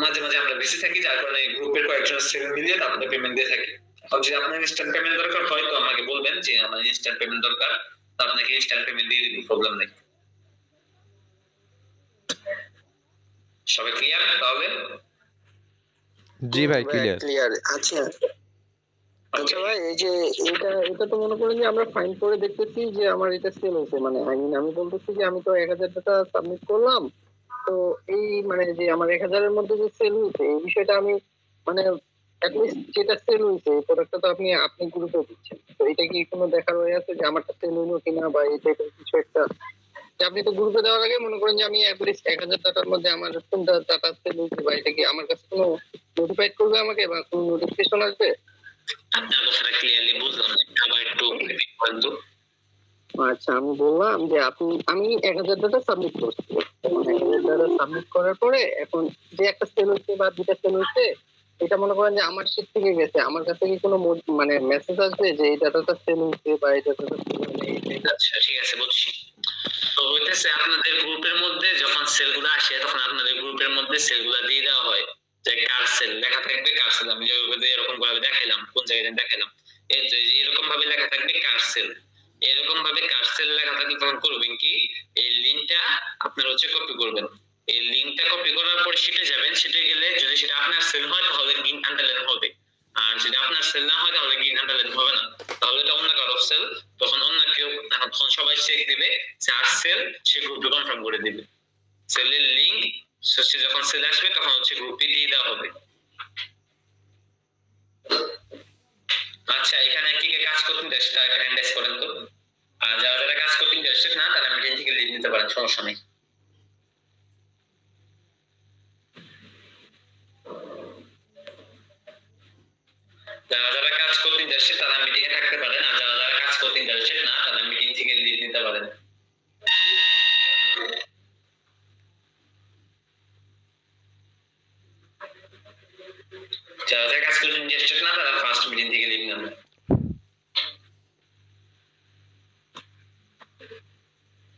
মাঝে মাঝে আমরা বেশি থাকি, যার কারণে গ্রুপের কয়েকজন সেল মিলিয়ে তারপরে পেমেন্ট দিয়ে থাকি। আর যদি আপনার ইনস্ট্যান্ট পেমেন্ট দরকার হয় তো আমাকে বলবেন যে আমার ইনস্ট্যান্ট পেমেন্ট দরকার, তো আপনাকে ইনস্ট্যান্ট পেমেন্ট দিয়ে দিই, প্রবলেম নেই। সবাই ক্লিয়ার তাহলে? জি ভাই ক্লিয়ার। ক্লিয়ার। আচ্ছা আচ্ছা ভাই, এই যে এটা তো মনে করেন যে আমরা ফাইন করে দেখতেছি যে আমার এটা সেল হয়েছে, মানে আমি বলতেছি যে আমি তো 1000 টাকা সাবমিট করলাম, তো এই মানে যে আমার 1000 এর মধ্যে যে সেল হয়েছে এই বিষয়টা আমি মানে অ্যাটলিস্ট যেটা সেল হয়েছে এই প্রোডাক্টটা তো আপনি গ্রুপে দিচ্ছেন, তো এটা কি কোনো দেখার হয়ে আছে যে আমারটা সেল হলো কিনা বা এই টাইপের কিছু একটা, যে আপনি তো গ্রুপে দেওয়ার আগে মনে করেন যে আমি অ্যাটলিস্ট 1000 টাকার মধ্যে আমার কোনটা টাকা সেল হয়েছে বা এটা কি আমার কাছে কোনো নোটিফাইড করবে আমাকে বা কোনো নোটিফিকেশন আসবে? আপনার কথাটা ক্লিয়ারলি বুঝলাম না, আবার একটু রিপিট করেন তো। আচ্ছা, আমি বললাম যে আমি 1000 টাকা সাবমিট করছি, 1000 টাকা সাবমিট করার পরে এখন যে একটা সেল হচ্ছে বা দুটা সেল হচ্ছে, এটা মনে করেন যে আমার শীট থেকে গেছে, আমার কাছে কি কোনো মানে মেসেজ আসবে যে এই ডাটাটা সেল হচ্ছে বা এই ডাটাটা সেল হয়নি? আচ্ছা ঠিক আছে, বুঝছি। তো হইতেছে আপনাদের গ্রুপের মধ্যে যখন সেলগুলো আসে তখন আপনাদের গ্রুপের মধ্যে সেলগুলো দিয়ে দেওয়া হয়, যে কার সেল লেখা থাকবে, কার সেল আমি যেভাবে এরকম ভাবে দেখাইলাম, কোন জায়গায় দেখাইলাম, এই তো এরকম ভাবে লেখা থাকবে কার সেল। এরকম ভাবে কার সেল লেখা থাকলে তখন করবেন কি, এই লিংকটা আপনার হচ্ছে কপি করবেন। এই লিংকটা কপি করার পর শিটে যাবেন, শিটে গেলে যদি সেটা আপনার সেল হয় তাহলে গ্রিন আন্ডারলাইন হবে, আর যদি আপনার সেল না হয় তাহলে গ্রিন আন্ডারলাইন হবে না, তাহলে এটা অন্য কারো সেল। তখন অন্য কেউ, তখন সবাই চেক দিবে যার সেল সে গ্রুপে কনফার্ম করে দিবে। সেলের লিংক সে যখন সেল আসবে তখন হচ্ছে গ্রুপে দিয়ে দেওয়া হবে। আচ্ছা এখানে কি কে কাজ করতে ইন্টারেস্টেড একটা হ্যান্ড রাইজ করেন তো, আর যারা যারা কাজ করতে ইন্টারেস্টেড না তারা মিটিং থেকে লিড নিতে পারেন, সমস্যা নেই। যারা যারা কাজ করতে ইন্টারেস্টেড তারা মিটিং এ থাকতে পারেন, আর যারা যারা কাজ করতে ইন্টারেস্টেড না তারা মিটিং থেকে লিড নিতে পারেন। যারা যারা কাজ করতে ইন্টারেস্টেড না তারা ফার্স্ট মিটিং থেকে লিড নেন।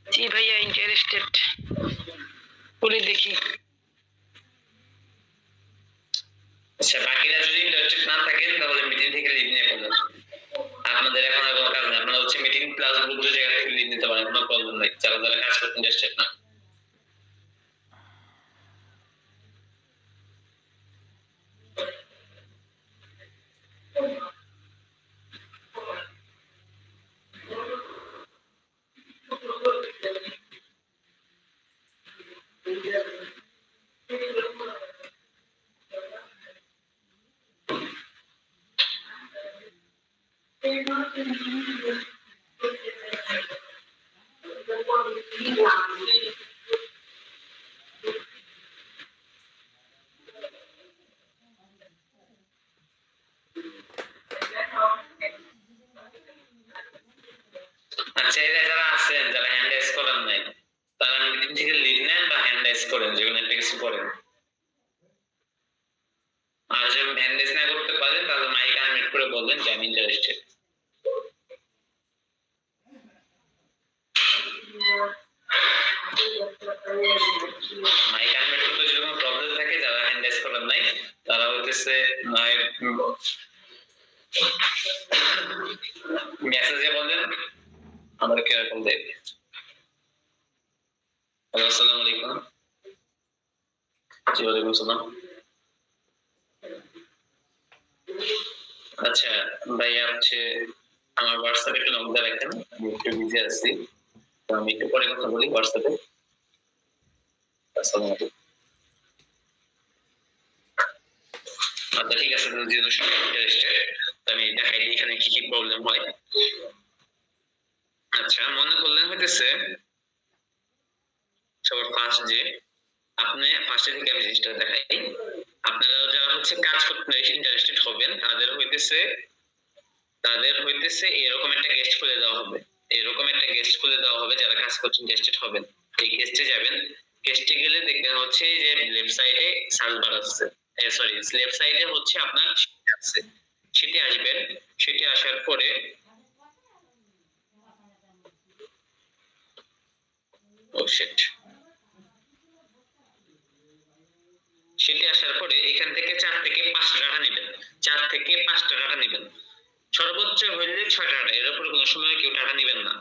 জি ভাইয়া ইন্টারেস্টেড। করি দেখি। আচ্ছা, বাকিরা যদি ইন্টারেস্টেড না থাকেন তাহলে মিটিং থেকে লিভ নিয়ে ফেলবেন। আপনাদের এখন আর কোনো কাজ নেই, আপনারা হচ্ছে মিটিং প্লাস গ্রুপ যে জায়গা থেকে লিভ নিতে পারেন, কোনো প্রবলেম নেই যারা যারা কাজ করতে ইন্টারেস্টেড না। আচ্ছা, এরা যারা আছেন যারা হ্যান্ড রাইজ করেন নাই তারা মিটিং থেকে লিভ নেন বা হ্যান্ড রাইজ করেন, যে কোনো একটা কিছু করেন। আর যদি হ্যান্ড রাইজ না করতে পারেন তাহলে মাইক আনমিউট করে বলবেন যে আমি ইন্টারেস্টেড। মাইক আনমিউট করতে যদি কোনো প্রবলেম থাকে, যারা হ্যান্ড রাইজ করেন নাই তারা হইতেছে মেসেজে বলেন আমরা কিরকম দেখ। হ্যালো, আসসালামু আলাইকুম। জি, ওয়ালাইকুম আসসালাম। আচ্ছা ভাইয়া, হচ্ছে আমার হোয়াটসঅ্যাপে একটু নম্বর রাখেন, আমি একটু বিজি আছি, তো আমি একটু পরে কথা বলি হোয়াটসঅ্যাপে। আসসালামু আলাইকুম। আচ্ছা ঠিক আছে, যেহেতু সবাই ইন্টারেস্টেড আমি দেখাই দিই এখানে কি কি প্রবলেম হয়। আচ্ছা, মনে করলেন হইতেছে সবার ফার্স্ট যে আপনি ফার্স্টে থেকে আমি জিনিসটা দেখাই, আপনারা যারা হচ্ছে কাজ করতে ইন্টারেস্টেড হবেন তাদের হইতেছে এরকম একটা গেস্ট খুলে দেওয়া হবে, এরকম একটা গেস্ট খুলে দেওয়া হবে যারা কাজ করতে ইন্টারেস্টেড হবেন। এই গেস্টে যাবেন, গেস্টে গেলে দেখবেন হচ্ছে যে লেফট সাইডে সার্চ বার আছে, সরি লেফট সাইডে হচ্ছে আপনার আছে, সেটি আসবেন। সেটি আসার পরে সেটি আসার পরে এখান থেকে 4 থেকে 5টা ডাটা নেবেন, 4 থেকে 5টা ডাটা নেবেন। সর্বোচ্চ হইলে 6টা ডাটা, এর উপরে কোনো সময় কেউ ডাটা নেবেন না।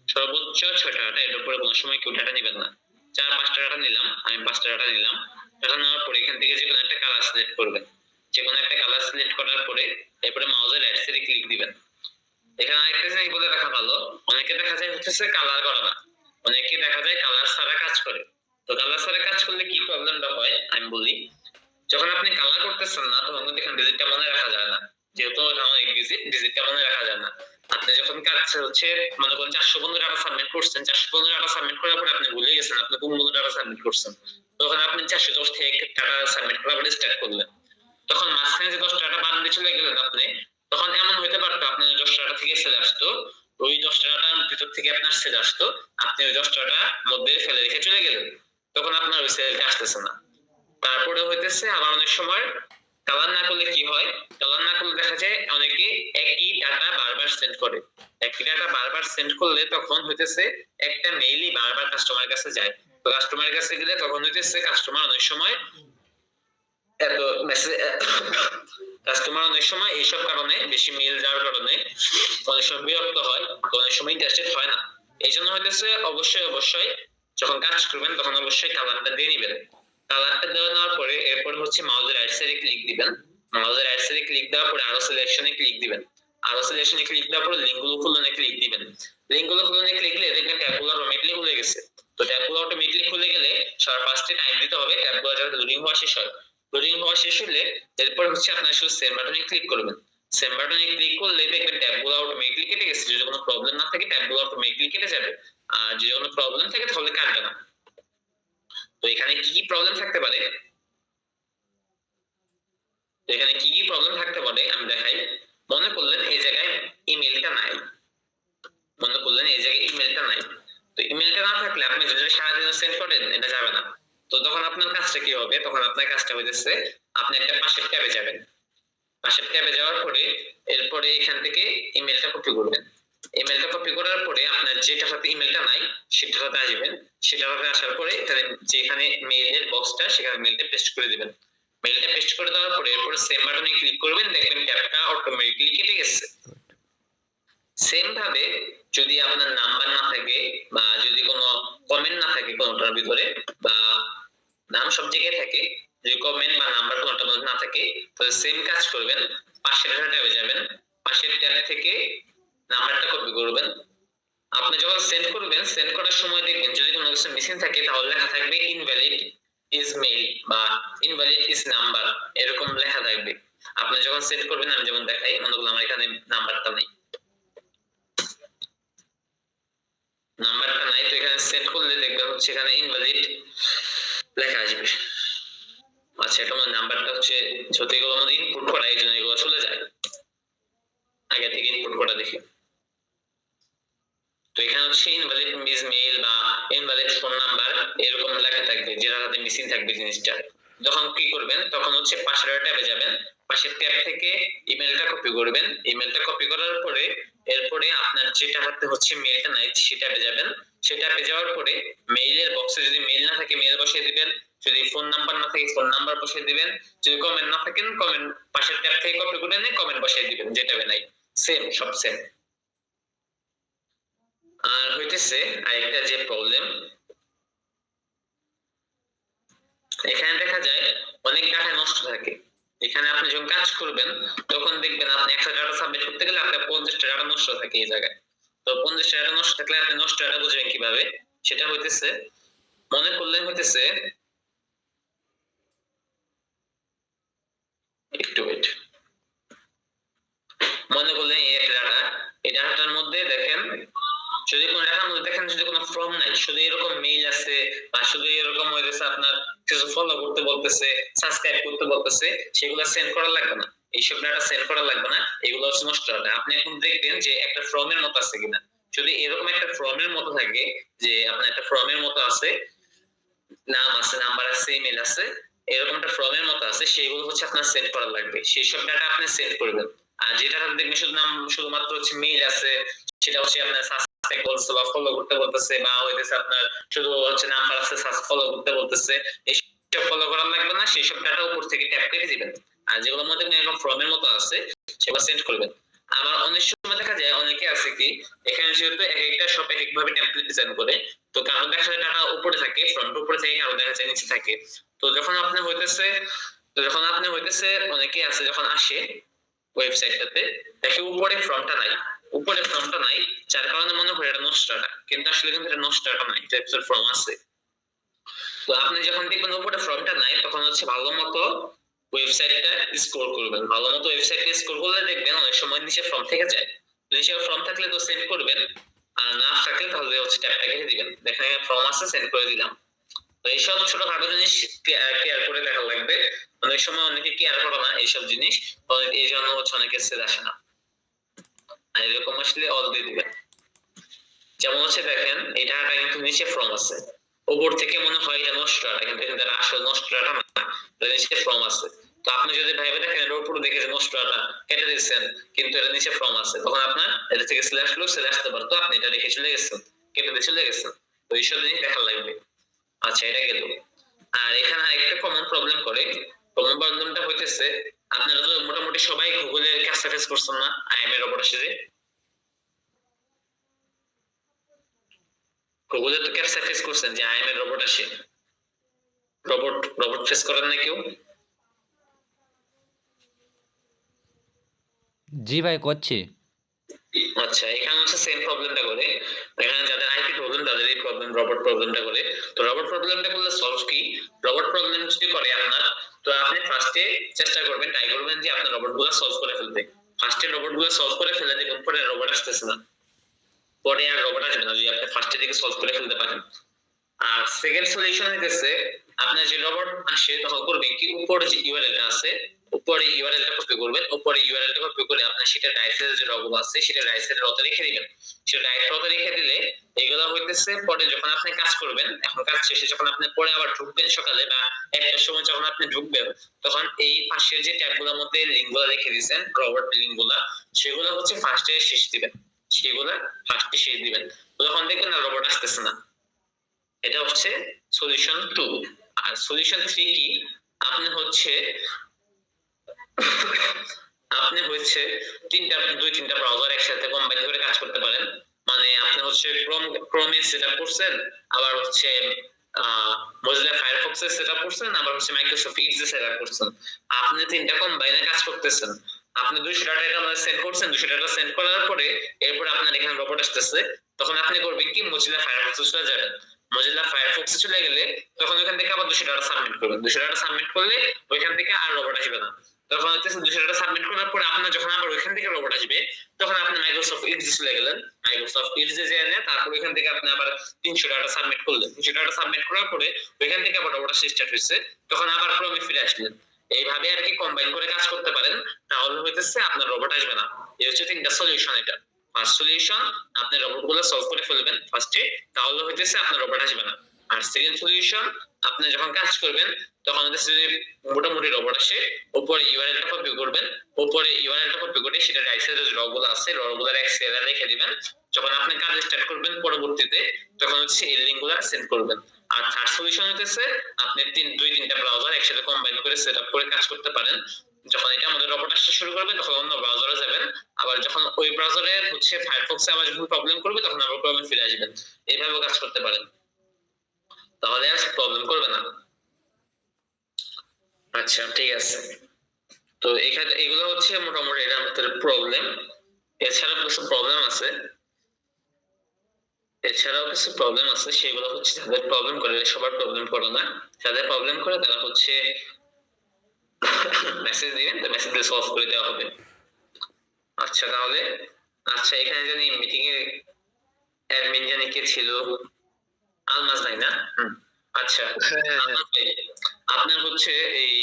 সর্বোচ্চ 6টা ডাটা, এর উপরে কোনো সময় কেউ ডাটা নেবেন না। 4-5টা ডাটা নিলাম, আমি 5টা ডাটা নিলাম। ডাটা নেওয়ার পরে এখান থেকে যে কোনো একটা কালার সিলেক্ট করবেন, যে কোনো একটা কালার সিলেক্ট করার পরে এরপরে মাউসের রাইট সাইডে ক্লিক দিবেন। এখানে আরেকটা জিনিস বলে রাখা ভালো, অনেকে দেখা যায় হচ্ছে কালার করে না, অনেকে দেখা যায় কালার ছাড়া কাজ করে। তো কালার ছাড়া কাজ করলে কি প্রবলেমটা হয় আমি বলি। যখন আপনি কালার করতেছেন না তখন কিন্তু এখানে ডিজিটটা মনে রাখা যায় না, যেহেতু অনেক ডিজিটটা মনে রাখা যায় না। আপনি যখন কাজ হচ্ছে মনে করেন 415 টাকা সাবমিট করছেন, 415 টাকা সাবমিট করার পরে আপনি ভুলে গেছেন আপনি 15 টাকা সাবমিট করছেন, তখন আপনি 410 টাকা সাবমিট করা আবার স্টার্ট করলেন, তখন মাঝখানে যে 10 টাকা বাদ দিয়ে চলে গেলেন আপনি, তখন এমন হইতে পারতো আপনার 10 টাকা থেকে সেল আসতো, ওই 10 টাকাটার ভিতর থেকে আপনার সেল আসতো, আপনি ওই 10 টাকা মধ্যে ফেলে রেখে চলে গেলেন, তখন আপনার ওই সেলটা আসতেছে না। তারপরে হইতেছে আবার অনেক সময় কালার না করলে কি হয়, কালার না করলে দেখা যায় অনেকে একই ডাটা বারবার সেন্ড করে, একই ডাটা বারবার সেন্ড করলে তখন হইতেছে একটা মেইলই বারবার কাস্টমারের কাছে যায়। তো কাস্টমারের কাছে গেলে তখন হইতেছে কাস্টমার অনেক সময় এত মেসেজ কাস্টমার অনেক সময় এইসব কারণে বেশি মেইল যাওয়ার কারণে অনেক সময় বিরক্ত হয়, অনেক সময় ইন্টারেস্টেড হয় না। এই জন্য হইতেছে অবশ্যই যখন কাজ করবেন তখন অবশ্যই কালারটা দিয়ে নিবেন। কালারটা দেওয়ার পরে এরপর হচ্ছে মাউসের রাইট সাইডে ক্লিক দিবেন, মাউসের রাইট সাইডে ক্লিক দেওয়ার পরে আরো সিলেকশনে ক্লিক দিবেন, আরো সিলেকশনে ক্লিক দেওয়ার পরে লিঙ্কগুলো খুলনে ক্লিক দিবেন। লিঙ্কগুলো খুলনে ক্লিক দিলে দেখবেন ট্যাবগুলো অটোমেটিক্যালি খুলে গেছে। তো ট্যাবগুলো অটোমেটিক্যালি খুলে গেলে সবার ফার্স্টে টাইম দিতে হবে ট্যাবগুলো যাতে লোডিং হওয়া শেষ হয়। লোডিং হওয়া শেষ হলে এরপর হচ্ছে আপনার শুধু সেম বাটনে ক্লিক করবেন, সেম বাটনে ক্লিক করলে দেখবেন ট্যাবগুলো অটোমেটিক্যালি কেটে গেছে। যদি কোনো প্রবলেম না থাকে ট্যাবগুলো অটোমেটিক্যালি কেটে যাবে, আর যদি কোনো প্রবলেম থাকে তাহলে কাটবে না। তো এখানে কি কি প্রবলেম থাকতে পারে, এখানে কি কি প্রবলেম থাকতে পারে আমি দেখাই। মনে করলেন এই জায়গায় ইমেলটা নাই, মনে করলেন এই জায়গায় ইমেলটা নাই, তো ইমেলটা না থাকলে আপনি যদি সারাদিন সেন্ড করেন এটা যাবে না। তো তখন আপনার কাজটা কি হবে, তখন আপনার কাজটা হইতেছে আপনি একটা পাশের ট্যাবে যাবেন, পাশের ট্যাবে যাওয়ার পরে এরপরে এখান থেকে ইমেলটা কপি করবেন, ইমেলটা কপি করার পরে আপনার যেটাতে ইমেলটা নাই সেটাতে আসবেন, সেটাতে আসার পরে এখানে যেখানে মেইলের বক্সটা সেখানে মেইলটা পেস্ট করে দিবেন। মেইলটা পেস্ট করে দেওয়ার পরে এরপর সেম বাটনে ক্লিক করবেন, দেখবেন ট্যাবটা অটোমেটিক্যালি কেটে গেছে। সেম ভাবে যদি আপনার নাম্বার না থাকে বা যদি কোনো কমেন্ট না থাকে কোনোটার ভিতরে বা নাম সব জায়গায় থাকে, যদি কমেন্ট বা নাম্বার কোনোটার মধ্যে না থাকে তাহলে সেম কাজ করবেন, পাশের ট্যাবে যাবেন, পাশের ট্যাব থেকে নাম্বারটা কপি করবেন। আপনি যখন সেন্ড করবেন, সেন্ড করার সময় দেখবেন যদি কোনো কিছু মিসিং থাকে তাহলে লেখা থাকবে ইনভ্যালিড ইজ মেইল বা ইনভ্যালিড ইজ নাম্বার, এরকম লেখা থাকবে। আপনি যখন সেন্ড করবেন, আমি যেমন দেখাই, মনে করলাম আমার এখানে নাম্বারটা নেই, নাম্বারটা নাই, তো এখানে সেন্ড করলে দেখবেন হচ্ছে এখানে ইনভ্যালিড লেখা আসবে। আচ্ছা, এটা আমার নাম্বারটা হচ্ছে যদি এগুলো আমাদের ইনপুট করা, এই জন্য এগুলো চলে যায়, আগে থেকে ইনপুট করা দেখি। তো এখানে হচ্ছে ইনভ্যালিড মিস মেইল বা ইনভ্যালিড ফোন নাম্বার এরকম লেখা থাকবে, যেটাতে মিসিং থাকবে জিনিসটা। যখন কি করবেন, তখন হচ্ছে পাশের ট্যাবে যাবেন, পাশের ট্যাব থেকে ইমেলটা কপি করবেন, ইমেলটা কপি করার পরে এরপরে আপনার যেটা হাতে হচ্ছে মেইলটা নাই সেই ট্যাবে যাবেন, সেই ট্যাবে যাওয়ার পরে মেইলের বক্সে যদি মেইল না থাকে মেইল বসিয়ে দিবেন, যদি ফোন নাম্বার না থাকে ফোন নাম্বার বসিয়ে দিবেন, যদি কমেন্ট না থাকেন কমেন্ট পাশের ট্যাব থেকে কপি করে নিয়ে কমেন্ট বসিয়ে দিবেন, যে ট্যাবে নাই সেম, সব সেম। আর হইতেছে আরেকটা যে প্রবলেম, এখানে দেখা যায় অনেক ডাটা নষ্ট থাকে। এখানে আপনি যখন কাজ করবেন তখন দেখবেন আপনি 100 ডাটা সাবমিট করতে গেলে আপনার 50টা ডাটা নষ্ট থাকে এই জায়গায়। তো 50টা ডাটা নষ্ট থাকলে আপনি নষ্ট ডাটা বুঝবেন কিভাবে? সেটা হইতেছে, মনে করলেন হইতেছে, একটু ওয়েট, মনে করলেন এই একটা ডাটা, এই ডাটাটার মধ্যে দেখেন যদি কোনো ডাটার মধ্যে দেখেন যদি কোনো ফর্ম নাই, শুধু এরকম মেইল আছে বা শুধু এরকম হইতেছে আপনার কিছু ফলো করতে বলতেছে, সাবস্ক্রাইব করতে বলতেছে, সেগুলো সেন্ড করা লাগবে না, এইসব ডাটা সেন্ড করা লাগবে না, এগুলো হচ্ছে নষ্ট ডাটা। আপনি এখন দেখবেন যে একটা ফর্মের মতো আছে কিনা, যদি এরকম একটা ফর্মের মতো থাকে যে আপনার একটা ফর্মের মতো আছে, নাম আছে, নাম্বার আছে, ইমেল আছে, এরকম একটা ফর্মের মতো আছে, সেগুলো হচ্ছে আপনার সেন্ড করা লাগবে, সেই সব ডাটা আপনি সেন্ড করবেন। আর যেটা দেখবেন শুধু নাম শুধুমাত্র হচ্ছে মেইল আছে, সেটা হচ্ছে আপনার সাবস্ক্রাইব বলছে বা ফলো করতে বলতেছে, বা হইতেছে আপনার শুধু হচ্ছে নাম্বার আছে ফলো করতে বলতেছে, এইসব ফলো করা লাগবে না, সেই সব ডাটা উপর থেকে ট্যাপ করে দিবেন। আর যেগুলোর মধ্যে এরকম ফর্মের মতো আছে সেগুলো সেন্ড করবেন। আবার অনেক সময় দেখা যায় অনেকে আছে কি, এখানে যেহেতু এক একটা শপ এক একভাবে টেমপ্লেট ডিজাইন করে, তো কারো দেখা যায় টাকা উপরে থাকে, ফ্রন্ট উপরে থাকে, কারো দেখা যায় নিচে থাকে। তো যখন আপনি হইতেছে অনেকে আছে যখন আসে ওয়েবসাইটটাতে দেখে উপরে ফ্রন্টটা নাই, উপরে ফ্রন্টটা নাই, যার কারণে মনে করে এটা নষ্ট ডাটা, কিন্তু আসলে কিন্তু এটা নষ্ট ডাটা নাই, এটা একটা ফর্ম আছে। তো আপনি যখন দেখবেন উপরে ফর্মটা নাই, তখন হচ্ছে ভালো মতো ওয়েবসাইটটা স্ক্রল করবেন, ভালো মতো ওয়েবসাইটটা স্ক্রল করলে দেখবেন অনেক সময় নিচে ফর্ম থেকে যায়, নিচে ফর্ম থাকলে তো সেন্ড করবেন, আর না থাকলে তাহলে হচ্ছে ট্যাবটা কেটে দিবেন, দেখেন ফর্ম আছে সেন্ড করে দিলাম। তো এইসব ছোটখাটো জিনিস কেয়ার করে দেখা লাগবে, অনেক সময় অনেকে কেয়ার করে না এইসব জিনিস, এই জন্য হচ্ছে অনেকে সেল আসে না। আর এরকম আসলে অল দিয়ে দিবেন, যেমন হচ্ছে দেখেন এই ডাটা কিন্তু নিচে ফর্ম আছে, উপর থেকে মনে হয় এটা নষ্ট ডাটা, কিন্তু এটা আসলে নষ্ট ডাটা না, এটা নিচে ফর্ম আছে। তো আপনি যদি ভাইবে দেখেন এর উপরে দেখে যে নষ্ট ডাটা কেটে দিচ্ছেন, কিন্তু এটা নিচে ফর্ম আছে, তখন আপনার এটা থেকে সেল আসলেও সেল আসতে পারতো, আপনি এটা রেখে চলে গেছেন, কেটে দিয়ে চলে গেছেন, তো এইসব জিনিস দেখা লাগবে। আচ্ছা, এটা গেল। আর এখানে আরেকটা কমন প্রবলেম করে, কমন প্রবলেমটা হইতেছে আপনারা তো মোটামুটি সবাই গুগলের ক্যাপচা ফেস করছেন না, আইএম এর রোবট আসে, গুগলে তো ক্যাপচা ফেস করছেন যে আইএম এর রোবট আসে, রোবট ফেস করেন না কেউ? জি ভাই করছি। আচ্ছা, এখানে হচ্ছে সেম প্রবলেমটা করে, এখানে যাদের আইপি প্রবলেম তাদের এই প্রবলেম রোবট প্রবলেমটা করে। তো রোবট প্রবলেমটা করলে সলভ কি? রোবট প্রবলেম যদি করে আপনার, তো আপনি ফার্স্টে চেষ্টা করবেন, ট্রাই করবেন যে আপনার রোবটগুলো সলভ করে ফেলতে, ফার্স্টে রোবটগুলো সলভ করে ফেলে দেখুন পরে রোবট আসতেছে না, পরে আর রোবট আসবে না যদি আপনি ফার্স্টে দিকে সলভ করে ফেলতে পারেন। আর সেকেন্ড সলিউশন হইতেছে আপনার যে রোবট আসে তখন করবেন কি, উপরে যে ইউআরএলটা আছে উপরে ইউআরএলটা কপি করবেন, উপরে ইউআরএলটা কপি করে আপনি সেটা ডাইসের যে রগুলো আছে সেটা ডাইসের রতে রেখে দিবেন, সেটা ডাইসের রতে রেখে দিলে এগুলো হইতেছে পরে যখন আপনি কাজ করবেন, এখন কাজ শেষে যখন আপনি পরে আবার ঢুকবেন সকালে বা একটার সময় যখন আপনি ঢুকবেন, তখন এই পাশের যে ট্যাবগুলোর মধ্যে লিংকগুলো রেখে দিয়েছেন রোবট লিংকগুলো, সেগুলো হচ্ছে ফার্স্টে শেষ দিবেন, সেগুলা ফার্স্টে শেষ দিবেন। যখন দেখবেন না রোবট আসতেছে না, এটা হচ্ছে সলিউশন 2। আর সলিউশন 3 কি? আপনি হচ্ছে দুই তিনটা ব্রাউজার একসাথে কম্বাইন করে কাজ করতে পারেন। মানে আপনি হচ্ছে ক্রোমে সেটআপ করছেন, আবার হচ্ছে মোজিলা ফায়ারফক্সে সেটআপ করছেন, আবার হচ্ছে মাইক্রোসফট এডজে সেটআপ করছেন। আপনি তিনটা কম্বাইনে কাজ করতেছেন। আপনি 200 টাকা আমাদের সেন্ড করছেন, 200 টাকা সেন্ড করার পরে এরপর আপনার এখানে রোবট আসতেছে, তখন আপনি করবেন কি মোজিলা ফায়ারফক্সে চলে যাবেন। মোজিলা ফায়ারফক্সে চলে গেলে তখন ওখান থেকে আবার 200 টাকা সাবমিট করবেন। 200 টাকা সাবমিট করলে ওইখান থেকে আর রোবট আসবে না। তখন হচ্ছে 200 টাকা সাবমিট করার পরে আপনার যখন আবার ওইখান থেকে রোবট আসবে, তখন আপনি মাইক্রোসফট এডজে চলে গেলেন। মাইক্রোসফট এডজে যে এনে তারপর ওইখান থেকে আপনি আবার 300 টাকা সাবমিট করলেন। 300 টাকা সাবমিট করার পরে ওইখান থেকে আবার রোবট আসা স্টার্ট হয়েছে, তখন আবার ক্রমে ফিরে আসলেন। এইভাবে আর কি কম্বাইন করে কাজ করতে পারেন, তাহলে হইতেছে আপনার রোবট আসবে না। এই হচ্ছে তিনটা সলিউশন। এটা ফার্স্ট সলিউশন, আপনি রোবটগুলো সলভ করে ফেলবেন ফার্স্টে, তাহলে হইতেছে আপনার রোবট আসবে না। আর সেকেন্ড সলিউশন, আপনি যখন কাজ করবেন তখন হচ্ছে যে মোটামুটি রোবট আসে, উপরে ইউআরএলটা কপি করবেন, উপরে ইউআরএলটা কপি করে সেটা রাইট সাইডে যে রগুলো আছে রগুলোর এক সাইডে রেখে দিবেন। যখন আপনি কাজ স্টার্ট করবেন পরবর্তীতে, তখন হচ্ছে এই লিংকগুলো সেন্ড করবেন। আর থার্ড সলিউশন হচ্ছে আপনি দুই তিনটা ব্রাউজার একসাথে কম্বাইন করে সেটআপ করে কাজ করতে পারেন। যখন এটা আমাদের রোবট আসতে শুরু করবে তখন অন্য ব্রাউজারে যাবেন, আবার যখন ওই ব্রাউজারে হচ্ছে ফায়ারফক্সে আবার যখন প্রবলেম করবে তখন আবার ক্রমে ফিরে আসবেন। এইভাবে কাজ করতে পারেন, তাহলে আর প্রবলেম করবে না। আচ্ছা ঠিক আছে, তো এখানে এগুলো হচ্ছে মোটামুটি এর আমাদের প্রবলেম। এছাড়াও কিছু প্রবলেম আছে, সেগুলো হচ্ছে যাদের প্রবলেম করে, সবার প্রবলেম করে না, যাদের প্রবলেম করে তারা হচ্ছে মেসেজ দিবেন, তো মেসেজ দিয়ে সলভ করে দেওয়া হবে। আচ্ছা তাহলে, আচ্ছা এখানে জানি মিটিং এ অ্যাডমিন জানি কে ছিল, আলমাজ ভাই না? আচ্ছা আলমাজ ভাই, আপনার হচ্ছে এই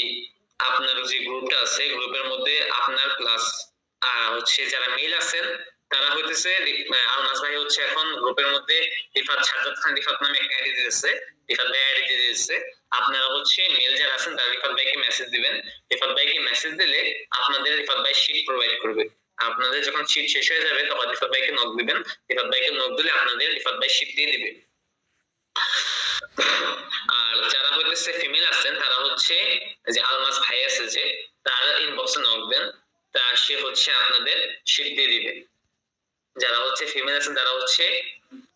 আপনার যে গ্রুপটা আছে গ্রুপের মধ্যে আপনার প্লাস হচ্ছে যারা মেল আছেন তারা হইতেছে আলমাজ ভাই হচ্ছে এখন গ্রুপের মধ্যে রিফাত সাজ্জাদ খান রিফাত নামে একটা আইডি দিয়েছে, রিফাত ভাই আইডি দিয়েছে। আপনারা হচ্ছে মেল যারা আছেন তারা রিফাত ভাইকে মেসেজ দিবেন। রিফাত ভাইকে মেসেজ দিলে আপনাদের রিফাত ভাই শীট প্রোভাইড করবে। আপনাদের যখন শীট শেষ হয়ে যাবে তখন রিফাত ভাইকে নক দিবেন, রিফাত ভাইকে নক দিলে আপনাদের রিফাত ভাই শীট দিয়ে দিবে। আর যারা হইতেছে ফিমেল আছেন তারা হচ্ছে যে আলমাস ভাই আছে যে তার ইনবক্সে নক দেন, তা সে হচ্ছে আপনাদের শীট দিয়ে দিবে। যারা হচ্ছে ফিমেল আছেন তারা হচ্ছে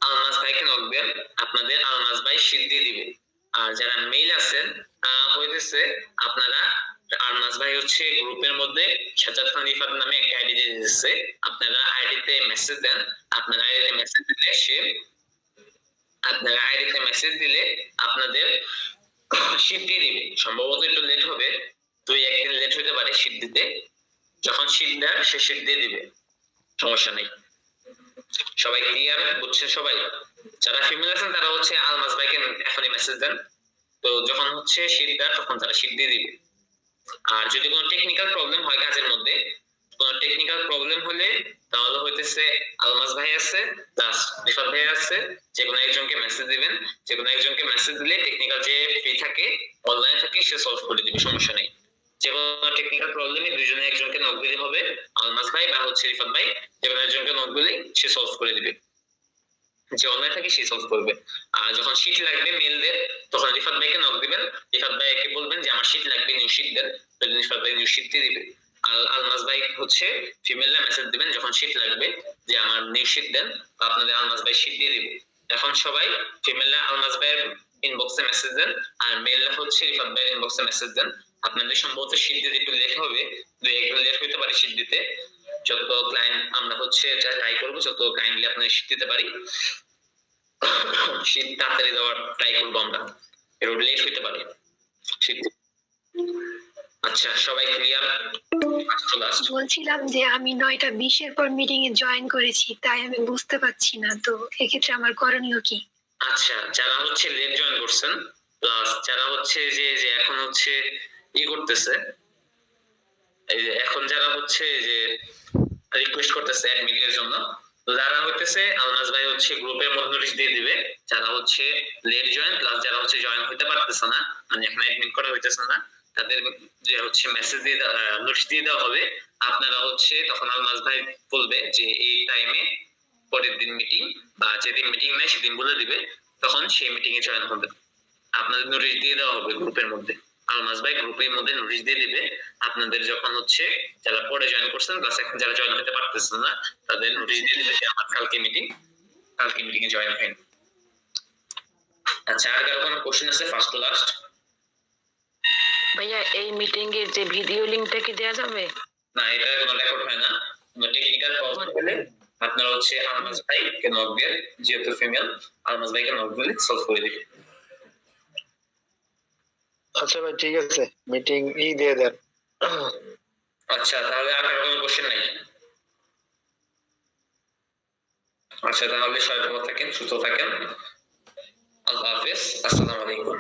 আলমাস ভাইকে নক দেন, আপনাদের আলমাস ভাই শীট দিয়ে দিবে। আর যারা মেল আছেন তারা হইতেছে আপনারা আলমাস ভাই হচ্ছে গ্রুপের মধ্যে সাজ্জাদ খান রিফাত নামে একটা আইডি দিয়ে দিয়েছে, আপনারা আইডিতে মেসেজ দেন, আপনারা আইডিতে মেসেজ দিলে সে আপনারা আইডিতে মেসেজ দিলে আপনাদের শীট দিয়ে দিবে। সম্ভবত একটু লেট হবে, 2-1 দিন লেট হতে পারে শীট দিতে। যখন শীট দেয় সে শীট দিয়ে দিবে, সমস্যা নেই। সবাই ক্লিয়ার বুঝছেন? সবাই যারা ফিমেল আছেন তারা হচ্ছে আলমাস ভাইকে এখনই মেসেজ দেন, তো যখন হচ্ছে শীট দেয় তখন তারা শীট দিয়ে দিবে। আর যদি কোনো টেকনিক্যাল প্রবলেম হয় কাজের মধ্যে, কোনো টেকনিক্যাল প্রবলেম হলে তাহলে হইতেছে আলমাস ভাই আছে প্লাস রিফাত ভাই আছে, যে কোনো একজনকে মেসেজ দিবেন। যে কোনো একজনকে মেসেজ দিলে টেকনিক্যাল যে ফ্রি থাকে অনলাইন থাকে সে সলভ করে দিবে, সমস্যা নেই। যে কোনো টেকনিক্যাল প্রবলেমে দুইজনে একজনকে নক দিলে হবে, আলমাস ভাই বা হচ্ছে রিফাত ভাই, যে কোনো একজনকে নক দিলে সে সলভ করে দিবে, যে অনলাইন থাকে সে সলভ করবে। আর যখন শীট লাগবে মেলদের তখন রিফাত ভাইকে নক দিবেন, রিফাত ভাইকে বলবেন যে আমার শীট লাগবে, নিউ শীট দেন, রিফাত ভাই নিউ শীট দিয়ে দিবে। আলমাস ভাই হচ্ছে ফিমেলরা মেসেজ দিবেন যখন শীট লাগবে যে আমার নিউ শীট দেন, আপনাদের আলমাস ভাই শীট দিয়ে দিবে। এখন সবাই ফিমেলরা আলমাস ভাইয়ের ইনবক্সে মেসেজ দেন আর মেলরা হচ্ছে রিফাত ভাইয়ের ইনবক্সে মেসেজ দেন। আপনাদের সম্ভবত শীট দিতে একটু লেট হবে, 2-1 দিন লেট হতে পারে শীট দিতে। যত ক্লায়েন্ট আমরা হচ্ছে ট্রাই করবো যত কাইন্ডলি আপনাদের শীট দিতে পারি, শীত তাড়াতাড়ি দেওয়ার ট্রাই করবো আমরা, এর লেট হতে পারে শীত। আচ্ছা সবাই ক্লিয়ার? বলছিলাম যে আমি 9:20 পর মিটিং এ জয়েন করেছি, তাই আমি বুঝতে পারছি না, তো এক্ষেত্রে আমার করণীয় কি? আচ্ছা যারা হচ্ছে লেট জয়েন করছেন প্লাস যারা হচ্ছে যে এখন হচ্ছে করতেছে, এই যে এখন যারা হচ্ছে যে রিকোয়েস্ট করতেছে অ্যাডমিটের জন্য, তো যারা হইতেছে আলমাস ভাই হচ্ছে গ্রুপের মধ্যে নোটিশ দিয়ে দিবে যারা হচ্ছে লেট জয়েন প্লাস যারা হচ্ছে জয়েন হইতে পারতেছে না, মানে এখন অ্যাডমিট করা হইতেছে না, তাদের যে হচ্ছে মেসেজ দিয়ে নোটিশ দিয়ে দেওয়া হবে। আপনারা হচ্ছে তখন আলমাস ভাই বলবে যে এই টাইমে পরের দিন মিটিং বা যেদিন মিটিং নেই সেদিন বলে দিবে, তখন সেই মিটিং এ জয়েন হবে। আপনাদের নোটিশ দিয়ে দেওয়া হবে গ্রুপের মধ্যে, আলমাস ভাই গ্রুপের মধ্যে নোটিশ দিয়ে দিবে আপনাদের যখন হচ্ছে যারা পরে জয়েন করছেন প্লাস এখন যারা জয়েন হতে পারতেছেন না তাদের নোটিশ দিয়ে দিবে যে আমার কালকে মিটিং এ জয়েন হবেন। আচ্ছা, আর কারো কোনো কোশ্চেন আছে ফার্স্ট টু লাস্ট? ভাইয়া এই মিটিং এর যে ভিডিও লিংকটা কি দেওয়া যাবে? না, এটা কোনো রেকর্ড হয় না। টেকনিক্যাল প্রবলেম হলে আপনারা হচ্ছে আলমাস ভাইকে নক দিয়ে, যেহেতু ফিমেল আলমাস ভাইকে নক দিলে সলভ করে দিবে। আচ্ছা ভাই ঠিক আছে, মিটিং দিয়ে দেন। আচ্ছা, তাহলে আর কারো কোনো কোশ্চেন নাই? আচ্ছা, তাহলে সবাই ভালো থাকেন, সুস্থ থাকেন। আল্লাহ হাফেজ, আসসালামু আলাইকুম।